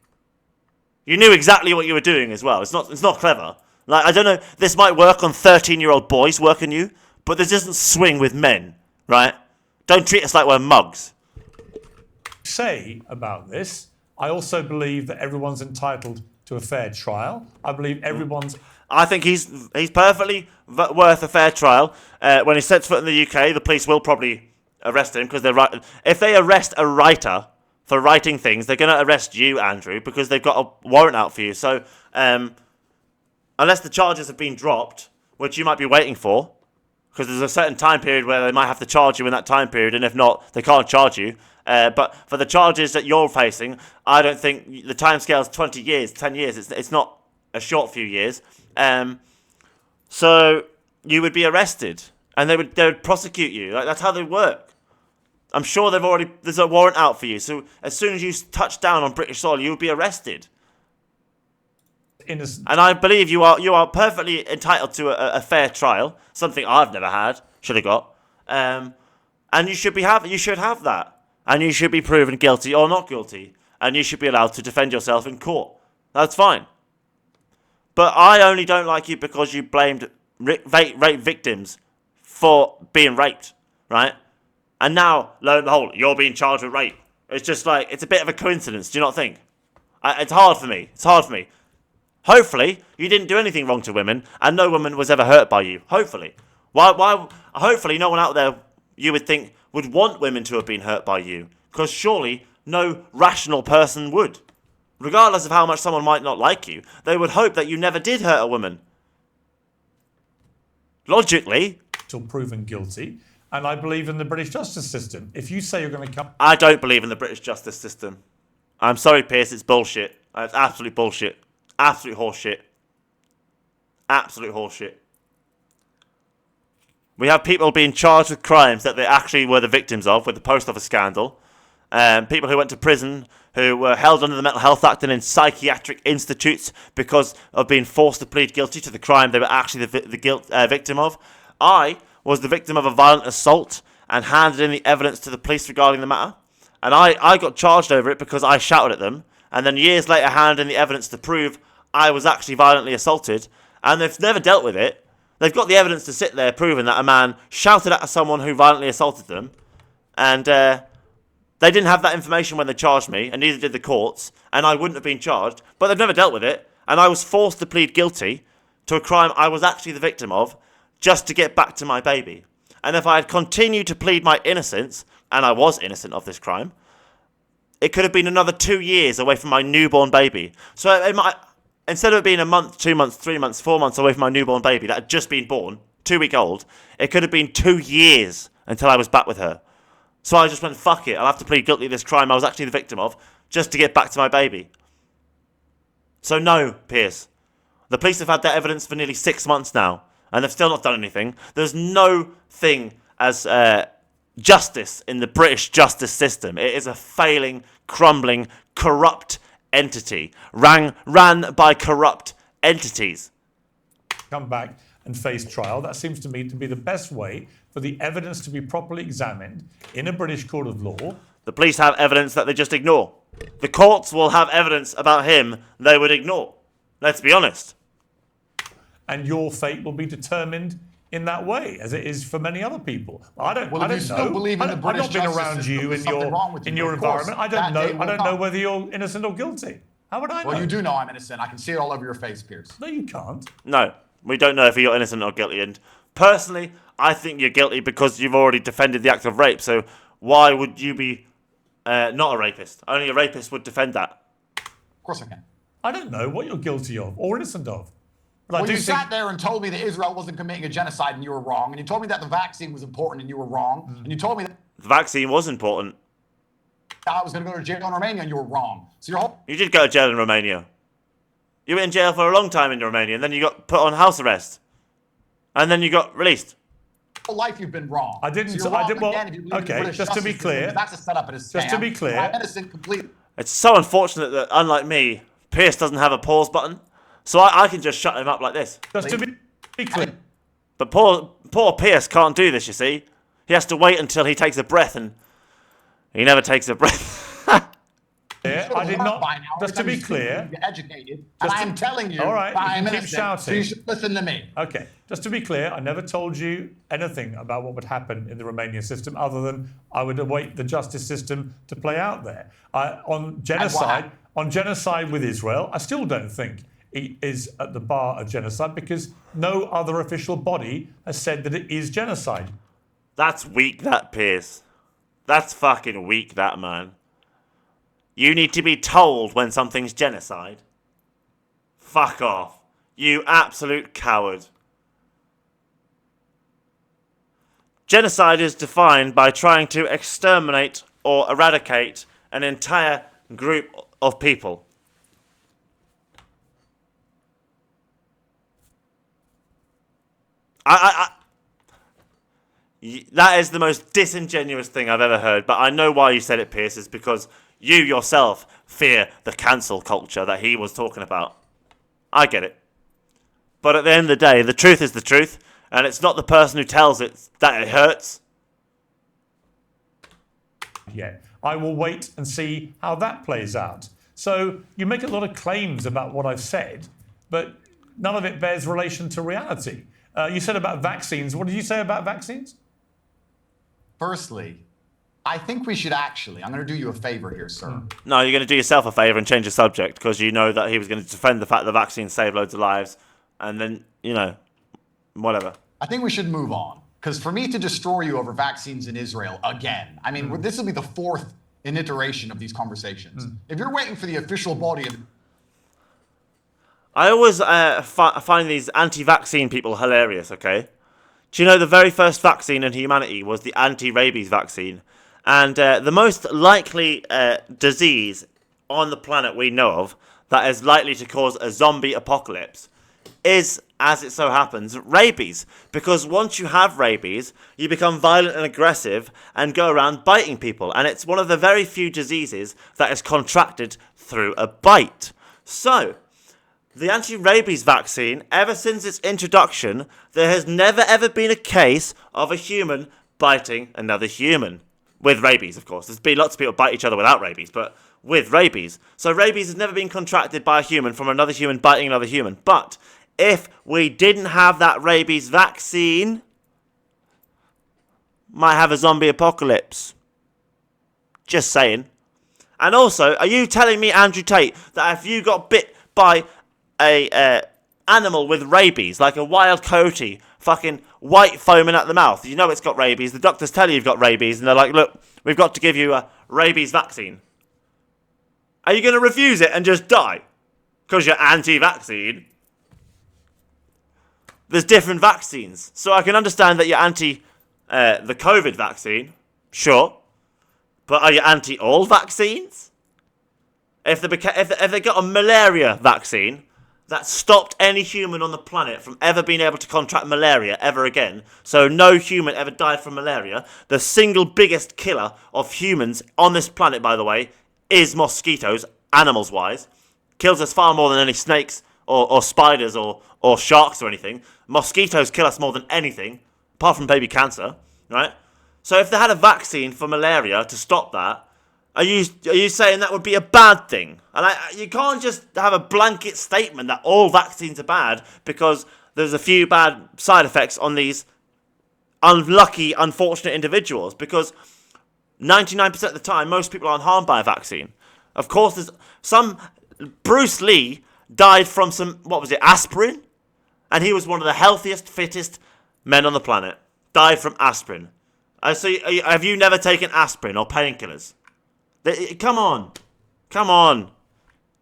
[SPEAKER 1] You knew exactly what you were doing as well. It's not clever. Like, I don't know, this might work on 13-year-old boys working you, but this doesn't swing with men, right? Don't treat us like we're mugs.
[SPEAKER 3] Say about this, I also believe that everyone's entitled to a fair trial. I believe everyone's.
[SPEAKER 1] I think he's perfectly worth a fair trial. When he sets foot in the UK, the police will probably arrest him because they're right. If they arrest a writer for writing things, they're going to arrest you, Andrew, because they've got a warrant out for you. So, unless the charges have been dropped, which you might be waiting for, because there's a certain time period where they might have to charge you in that time period, and if not, they can't charge you. But for the charges that you're facing, I don't think the timescale is 20 years, 10 years. It's not a short few years. So you would be arrested, and they would prosecute you. Like, that's how they work. I'm sure there's a warrant out for you. So as soon as you touch down on British soil, you will be arrested.
[SPEAKER 3] Innocent.
[SPEAKER 1] And I believe you are perfectly entitled to a fair trial, something I've never had, should have got, and you should have that, and you should be proven guilty or not guilty, and you should be allowed to defend yourself in court. That's fine. But I only don't like you because you blamed rape victims for being raped, right? And now, lo and behold, you're being charged with rape. It's just like, it's a bit of a coincidence, do you not think? It's hard for me. Hopefully, you didn't do anything wrong to women, and no woman was ever hurt by you. Hopefully. Hopefully no one out there, you would think, would want women to have been hurt by you. Because surely, no rational person would. Regardless of how much someone might not like you, they would hope that you never did hurt a woman. Logically.
[SPEAKER 3] Till proven guilty. And I believe in the British justice system. If you say you're going to come...
[SPEAKER 1] I don't believe in the British justice system. I'm sorry, Pierce, it's bullshit. It's absolute bullshit. Absolute horseshit. Absolute horseshit. We have people being charged with crimes that they actually were the victims of with the post office scandal. People who went to prison, who were held under the Mental Health Act and in psychiatric institutes because of being forced to plead guilty to the crime they were actually the victim of. I was the victim of a violent assault and handed in the evidence to the police regarding the matter. And I got charged over it because I shouted at them. And then years later handed in the evidence to prove I was actually violently assaulted. And they've never dealt with it. They've got the evidence to sit there proving that a man shouted at someone who violently assaulted them. And they didn't have that information when they charged me, and neither did the courts. And I wouldn't have been charged. But they've never dealt with it. And I was forced to plead guilty to a crime I was actually the victim of just to get back to my baby. And if I had continued to plead my innocence, and I was innocent of this crime, it could have been another 2 years away from my newborn baby. So instead of it being a month, 2 months, 3 months, 4 months away from my newborn baby that had just been born, 2-week old, it could have been 2 years until I was back with her. So I just went, fuck it, I'll have to plead guilty to this crime I was actually the victim of just to get back to my baby. So no, Pierce. The police have had that evidence for nearly 6 months now, and they've still not done anything. There's no thing as justice in the British justice system. It is a failing, crumbling, corrupt entity, ran by corrupt entities.
[SPEAKER 3] Come back and face trial. That seems to me to be the best way for the evidence to be properly examined in a British court of law.
[SPEAKER 1] The police have evidence that they just ignore. The courts will have evidence about him they would ignore. Let's be honest.
[SPEAKER 3] And your fate will be determined in that way, as it is for many other people. I don't
[SPEAKER 2] Well, if
[SPEAKER 3] know.
[SPEAKER 2] you still believe in the
[SPEAKER 3] I've
[SPEAKER 2] British
[SPEAKER 3] not been
[SPEAKER 2] justice
[SPEAKER 3] around
[SPEAKER 2] system,
[SPEAKER 3] you
[SPEAKER 2] there's
[SPEAKER 3] in
[SPEAKER 2] something wrong with you.
[SPEAKER 3] your
[SPEAKER 2] Of course,
[SPEAKER 3] environment. I
[SPEAKER 2] that day will
[SPEAKER 3] don't
[SPEAKER 2] come.
[SPEAKER 3] know whether you're innocent or guilty. How would I know?
[SPEAKER 2] Well, you do know I'm innocent. I can see it all over your face, Pierce.
[SPEAKER 3] No, you can't.
[SPEAKER 1] No, we don't know if you're innocent or guilty, and Personally, I think you're guilty because you've already defended the act of rape. So why would you be not a rapist? Only a rapist would defend that.
[SPEAKER 2] Of course I can.
[SPEAKER 3] I don't know what you're guilty of or innocent of. But
[SPEAKER 2] Well,
[SPEAKER 3] I do
[SPEAKER 2] you
[SPEAKER 3] think
[SPEAKER 2] sat there and told me that Israel wasn't committing a genocide and you were wrong. And you told me that the vaccine was important and you were wrong. And you told me that
[SPEAKER 1] The vaccine was important.
[SPEAKER 2] I was going to go to jail in Romania and you were wrong. So your
[SPEAKER 1] You did go to jail in Romania. You were in jail for a long time in Romania, and then you got put on house arrest. And then you got released.
[SPEAKER 2] whole life you've been wrong.
[SPEAKER 3] I didn't.
[SPEAKER 2] So you're
[SPEAKER 3] I
[SPEAKER 2] wrong
[SPEAKER 3] did. Well,
[SPEAKER 2] again if you believe in the
[SPEAKER 3] okay.
[SPEAKER 2] British
[SPEAKER 3] Just to be
[SPEAKER 2] justice system,
[SPEAKER 3] clear.
[SPEAKER 2] because that's a setup and a scam.
[SPEAKER 3] Just to be clear.
[SPEAKER 2] I'm innocent completely.
[SPEAKER 1] It's so unfortunate that, unlike me, Pierce doesn't have a pause button. So I can just shut him up like this.
[SPEAKER 3] Just to be clear.
[SPEAKER 1] But poor Pierce can't do this, you see. He has to wait until he takes a breath, and he never takes a breath.
[SPEAKER 3] I did not.
[SPEAKER 2] By now.
[SPEAKER 3] Just to be clear.
[SPEAKER 2] You're educated, and I'm telling you,
[SPEAKER 3] all right,
[SPEAKER 2] I'm
[SPEAKER 3] you keep
[SPEAKER 2] innocent.
[SPEAKER 3] shouting.
[SPEAKER 2] So you should listen to me.
[SPEAKER 3] Okay, just to be clear, I never told you anything about what would happen in the Romanian system other than I would await the justice system to play out there. On genocide with Israel, I still don't think it is at the bar of genocide because no other official body has said that it is genocide.
[SPEAKER 1] That's weak, that Pierce. That's fucking weak, that man. You need to be told when something's genocide. Fuck off. You absolute coward. Genocide is defined by trying to exterminate or eradicate an entire group of people. That is the most disingenuous thing I've ever heard, but I know why you said it, Pierce, is because you yourself fear the cancel culture that he was talking about. I get it. But at the end of the day, the truth is the truth, and it's not the person who tells it that it hurts.
[SPEAKER 3] Yeah, I will wait and see how that plays out. So you make a lot of claims about what I've said, but none of it bears relation to reality. You said about vaccines. What did you say about vaccines?
[SPEAKER 2] Firstly, I think we should actually, I'm going to do you a favor here, sir.
[SPEAKER 1] No, you're going to do yourself a favour and change the subject because you know that he was going to defend the fact that vaccines save loads of lives, and then, you know, whatever.
[SPEAKER 2] I think we should move on. Because for me to destroy you over vaccines in Israel again, I mean, this will be the fourth iteration of these conversations. If you're waiting for the official body of...
[SPEAKER 1] I always find these anti-vaccine people hilarious, okay? Do you know the very first vaccine in humanity was the anti-rabies vaccine? And the most likely disease on the planet we know of that is likely to cause a zombie apocalypse is, as it so happens, rabies. Because once you have rabies, you become violent and aggressive and go around biting people. And it's one of the very few diseases that is contracted through a bite. So, the anti-rabies vaccine, ever since its introduction, there has never ever been a case of a human biting another human. With rabies, of course. There's been lots of people bite each other without rabies, but with rabies. So rabies has never been contracted by a human from another human biting another human. But if we didn't have that rabies vaccine, might have a zombie apocalypse. Just saying. And also, are you telling me, Andrew Tate, that if you got bit by a animal with rabies, like a wild coyote, fucking white foaming at the mouth, you know it's got rabies, the doctors tell you you've got rabies, and they're like, look, we've got to give you a rabies vaccine. Are you going to refuse it and just die? Because you're anti-vaccine? There's different vaccines. So I can understand that you're anti the COVID vaccine, sure. But are you anti all vaccines? If they got a malaria vaccine that stopped any human on the planet from ever being able to contract malaria ever again, so no human ever died from malaria, the single biggest killer of humans on this planet, by the way, is mosquitoes, animals-wise. Kills us far more than any snakes or spiders or sharks or anything. Mosquitoes kill us more than anything, apart from baby cancer, right? So if they had a vaccine for malaria to stop that, are you saying that would be a bad thing? And you can't just have a blanket statement that all vaccines are bad because there's a few bad side effects on these unlucky, unfortunate individuals. Because 99% of the time, most people aren't harmed by a vaccine. Of course, there's some... Bruce Lee died from some, what was it, aspirin? And he was one of the healthiest, fittest men on the planet die from aspirin. Have you never taken aspirin or painkillers? Come on. Come on.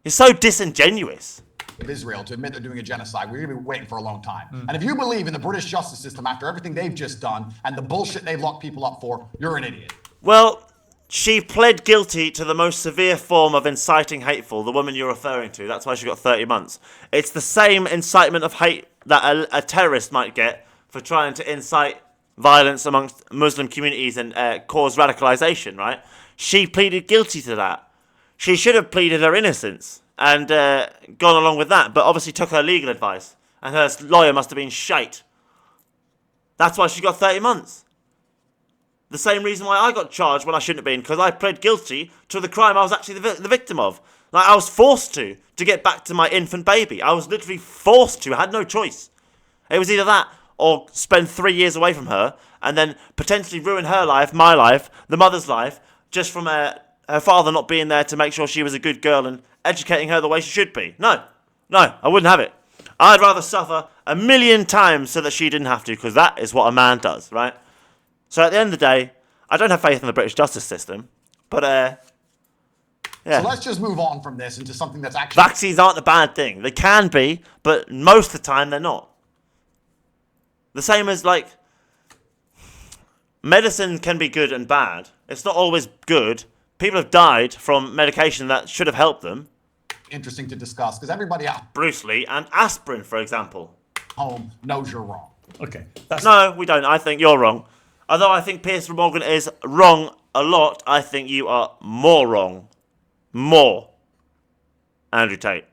[SPEAKER 1] You're so disingenuous.
[SPEAKER 2] Of Israel to admit they're doing a genocide. We're going to be waiting for a long time. And if you believe in the British justice system after everything they've just done and the bullshit they've locked people up for, you're an idiot.
[SPEAKER 1] Well, she pled guilty to the most severe form of inciting hateful, the woman you're referring to. That's why she got 30 months. It's the same incitement of hate that a terrorist might get for trying to incite violence amongst Muslim communities and cause radicalization, right? She pleaded guilty to that. She should have pleaded her innocence and gone along with that, but obviously took her legal advice, and her lawyer must have been shite. That's why she got 30 months. The same reason why I got charged when I shouldn't have been, because I pled guilty to the crime I was actually the victim of. Like, I was forced to get back to my infant baby. I was literally forced to. I had no choice. It was either that or spend 3 years away from her and then potentially ruin her life, my life, the mother's life, just from her father not being there to make sure she was a good girl and educating her the way she should be. No, I wouldn't have it. I'd rather suffer 1,000,000 times so that she didn't have to, because that is what a man does, right? So at the end of the day, I don't have faith in the British justice system, but yeah.
[SPEAKER 2] So let's just move on from this into something that's actually...
[SPEAKER 1] Vaccines aren't a bad thing. They can be, but most of the time they're not. The same as, like, medicine can be good and bad. It's not always good. People have died from medication that should have helped them.
[SPEAKER 2] Interesting to discuss, because everybody at
[SPEAKER 1] Bruce Lee and aspirin, for example.
[SPEAKER 2] home knows you're wrong.
[SPEAKER 3] Okay.
[SPEAKER 1] No, we don't. I think you're wrong. Although I think Piers Morgan is wrong a lot, I think you are more wrong. More. Andrew Tate.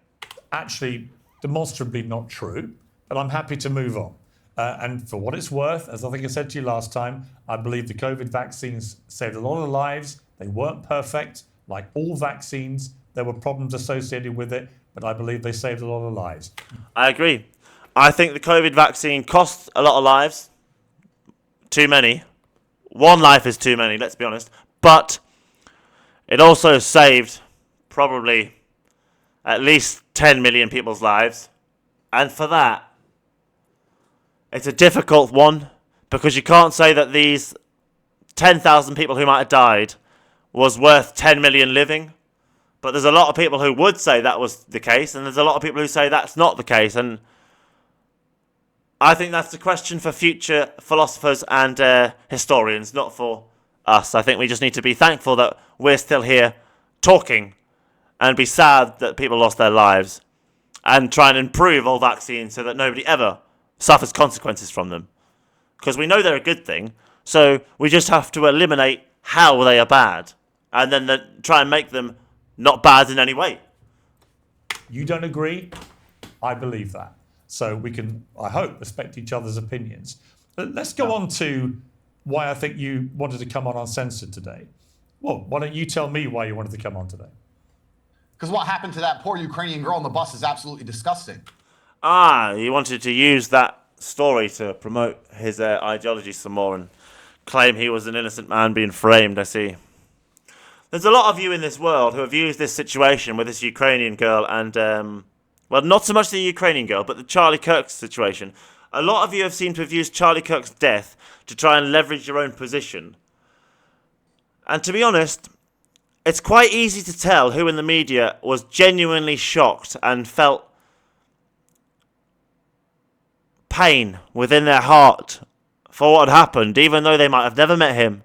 [SPEAKER 3] Actually, demonstrably not true, but I'm happy to move on. And for what it's worth, as I think I said to you last time, I believe the COVID vaccines saved a lot of lives. They weren't perfect. Like all vaccines, there were problems associated with it, but I believe they saved a lot of lives.
[SPEAKER 1] I agree. I think the COVID vaccine cost a lot of lives. Too many. One life is too many, let's be honest. But it also saved probably at least 10 million people's lives. And for that, it's a difficult one, because you can't say that these 10,000 people who might have died was worth 10 million living. But there's a lot of people who would say that was the case, and there's a lot of people who say that's not the case. And I think that's a question for future philosophers and historians, not for us. I think we just need to be thankful that we're still here talking, and be sad that people lost their lives, and try and improve all vaccines so that nobody ever suffers consequences from them. Because we know they're a good thing, so we just have to eliminate how they are bad, and then try and make them not bad in any way.
[SPEAKER 3] You don't agree? I believe that. So we can, I hope, respect each other's opinions. But let's go on to why I think you wanted to come on Uncensored today. Well, why don't you tell me why you wanted to come on today?
[SPEAKER 2] Because what happened to that poor Ukrainian girl on the bus is absolutely disgusting.
[SPEAKER 1] He wanted to use that story to promote his ideology some more and claim he was an innocent man being framed, I see. There's a lot of you in this world who have used this situation with this Ukrainian girl and, well, not so much the Ukrainian girl, but the Charlie Kirk situation. A lot of you have seemed to have used Charlie Kirk's death to try and leverage your own position. And to be honest, it's quite easy to tell who in the media was genuinely shocked and felt pain within their heart for what had happened, even though they might have never met him.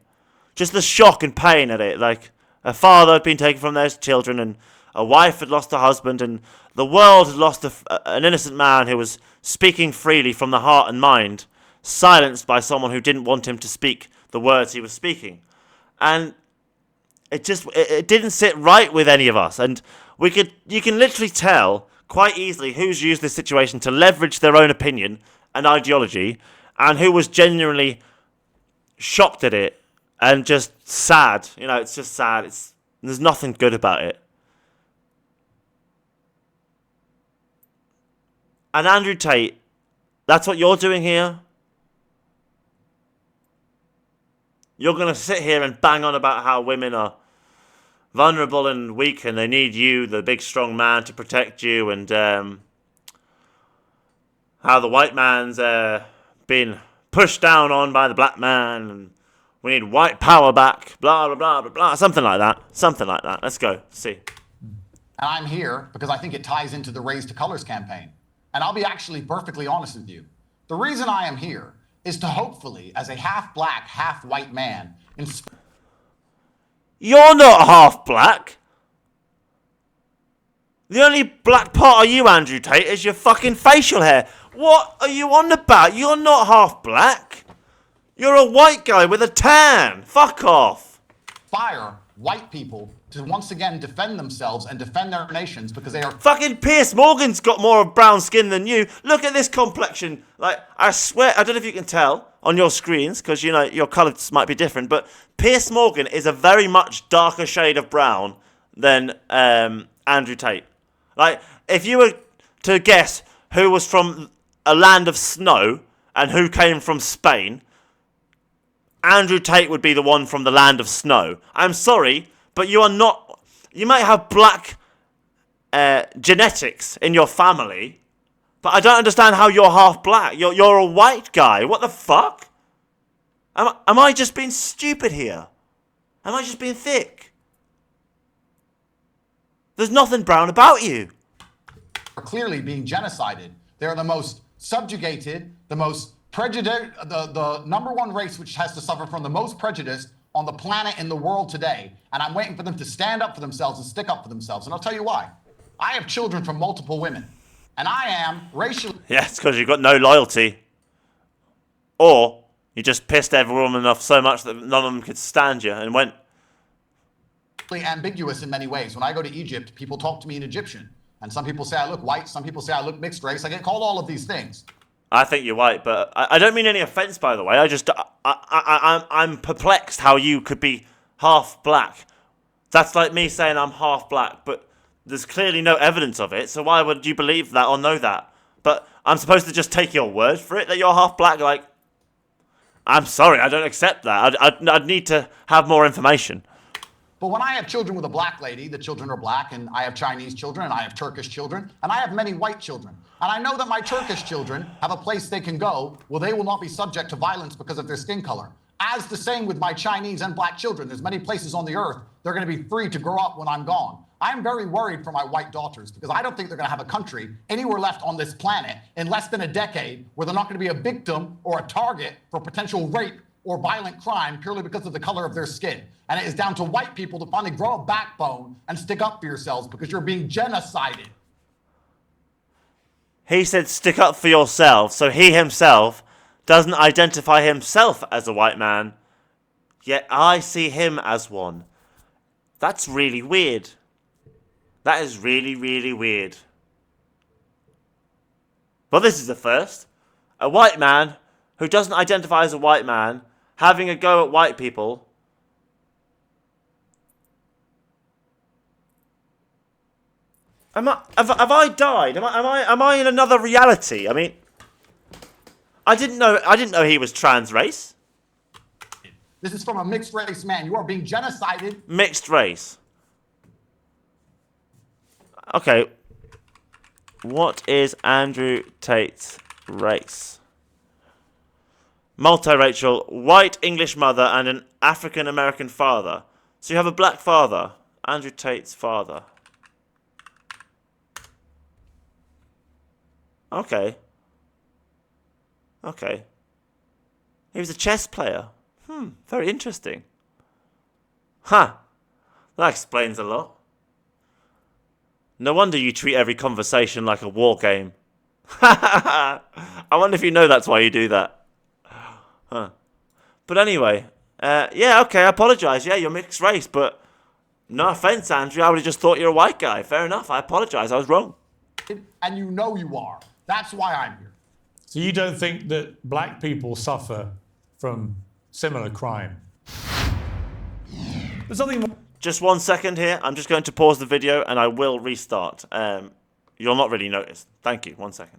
[SPEAKER 1] Just the shock and pain at it. Like, a father had been taken from their children, and a wife had lost her husband, and the world had lost an innocent man who was speaking freely from the heart and mind, silenced by someone who didn't want him to speak the words he was speaking. And it didn't sit right with any of us. And you can literally tell quite easily who's used this situation to leverage their own opinion and ideology, and who was genuinely shocked at it and just sad. You know, it's just sad. There's nothing good about it. And Andrew Tate, that's what you're doing here? You're going to sit here and bang on about how women are vulnerable and weak and they need you, the big strong man, to protect you, and how the white man's been pushed down on by the black man, and we need white power back, blah, blah, blah, blah, blah, something like that. Something like that. Let's go. See.
[SPEAKER 2] And I'm here because I think it ties into the Raise to Colors campaign. And I'll be actually perfectly honest with you. The reason I am here is to hopefully, as a half black, half white man,
[SPEAKER 1] You're not half black. The only black part of you, Andrew Tate, is your fucking facial hair. What are you on about? You're not half black. You're a white guy with a tan. Fuck off.
[SPEAKER 2] inspire white people to once again defend themselves and defend their nations because they are
[SPEAKER 1] Fucking Piers Morgan's got more brown skin than you. Look at this complexion. Like, I swear, I don't know if you can tell on your screens, because, you know, your colours might be different, but Piers Morgan is a very much darker shade of brown than Andrew Tate. Like, if you were to guess who was from a land of snow and who came from Spain, Andrew Tate would be the one from the land of snow. I'm sorry, but you are not... You might have black genetics in your family, but I don't understand how you're half black. You're a white guy. What the fuck? Am I just being stupid here? Am I just being thick? There's nothing brown about you.
[SPEAKER 2] clearly being genocided. They're the most subjugated, the most prejudiced, the number one race which has to suffer from the most prejudice on the planet in the world today. And I'm waiting for them to stand up for themselves and stick up for themselves. And I'll tell you why. I have children from multiple women, and I am racially...
[SPEAKER 1] Yeah, it's because you've got no loyalty. Or you just pissed every woman off so much that none of them could stand you and went...
[SPEAKER 2] ambiguous in many ways. When I go to Egypt, people talk to me in Egyptian. And some people say I look white, some people say I look mixed race. I get called all of these things.
[SPEAKER 1] I think you're white, but I don't mean any offence, by the way. I'm perplexed how you could be half black. That's like me saying I'm half black, but there's clearly no evidence of it, so why would you believe that or know that? But I'm supposed to just take your word for it that you're half black? Like, I'm sorry, I don't accept that. I'd need to have more information.
[SPEAKER 2] But when I have children with a black lady, the children are black, and I have Chinese children, and I have Turkish children, and I have many white children. And I know that my Turkish children have a place they can go where they will not be subject to violence because of their skin color. As the same with my Chinese and black children. There's many places on the earth they're going to be free to grow up when I'm gone. I'm very worried for my white daughters because I don't think they're going to have a country anywhere left on this planet in less than a decade where they're not going to be a victim or a target for potential rape or violent crime purely because of the color of their skin. And it is down to white people to finally grow a backbone and stick up for yourselves because you're being genocided.
[SPEAKER 1] He said stick up for yourself, so he himself doesn't identify himself as a white man, yet I see him as one. That's really weird. That is really, really weird. Well, this is the first. A white man who doesn't identify as a white man having a go at white people. Have I died? Am I in another reality? I mean, I didn't know he was trans race.
[SPEAKER 2] This is from a mixed race man. You are being genocided.
[SPEAKER 1] Mixed race. Okay. What is Andrew Tate's race? Multiracial, white English mother and an African American father. So you have a black father. Andrew Tate's father. Okay. Okay. He was a chess player. Very interesting. Huh. That explains a lot. No wonder you treat every conversation like a war game. I wonder if you know that's why you do that. Huh. But anyway, yeah, okay, I apologise. Yeah, you're mixed race, but no offence, Andrew. I would have just thought you're a white guy. Fair enough. I apologise. I was wrong.
[SPEAKER 2] And you know you are. That's why I'm here.
[SPEAKER 3] So you don't think that black people suffer from similar crime? There's something more.
[SPEAKER 1] Just 1 second here. I'm just going to pause the video and I will restart. You'll not really notice. Thank you. 1 second.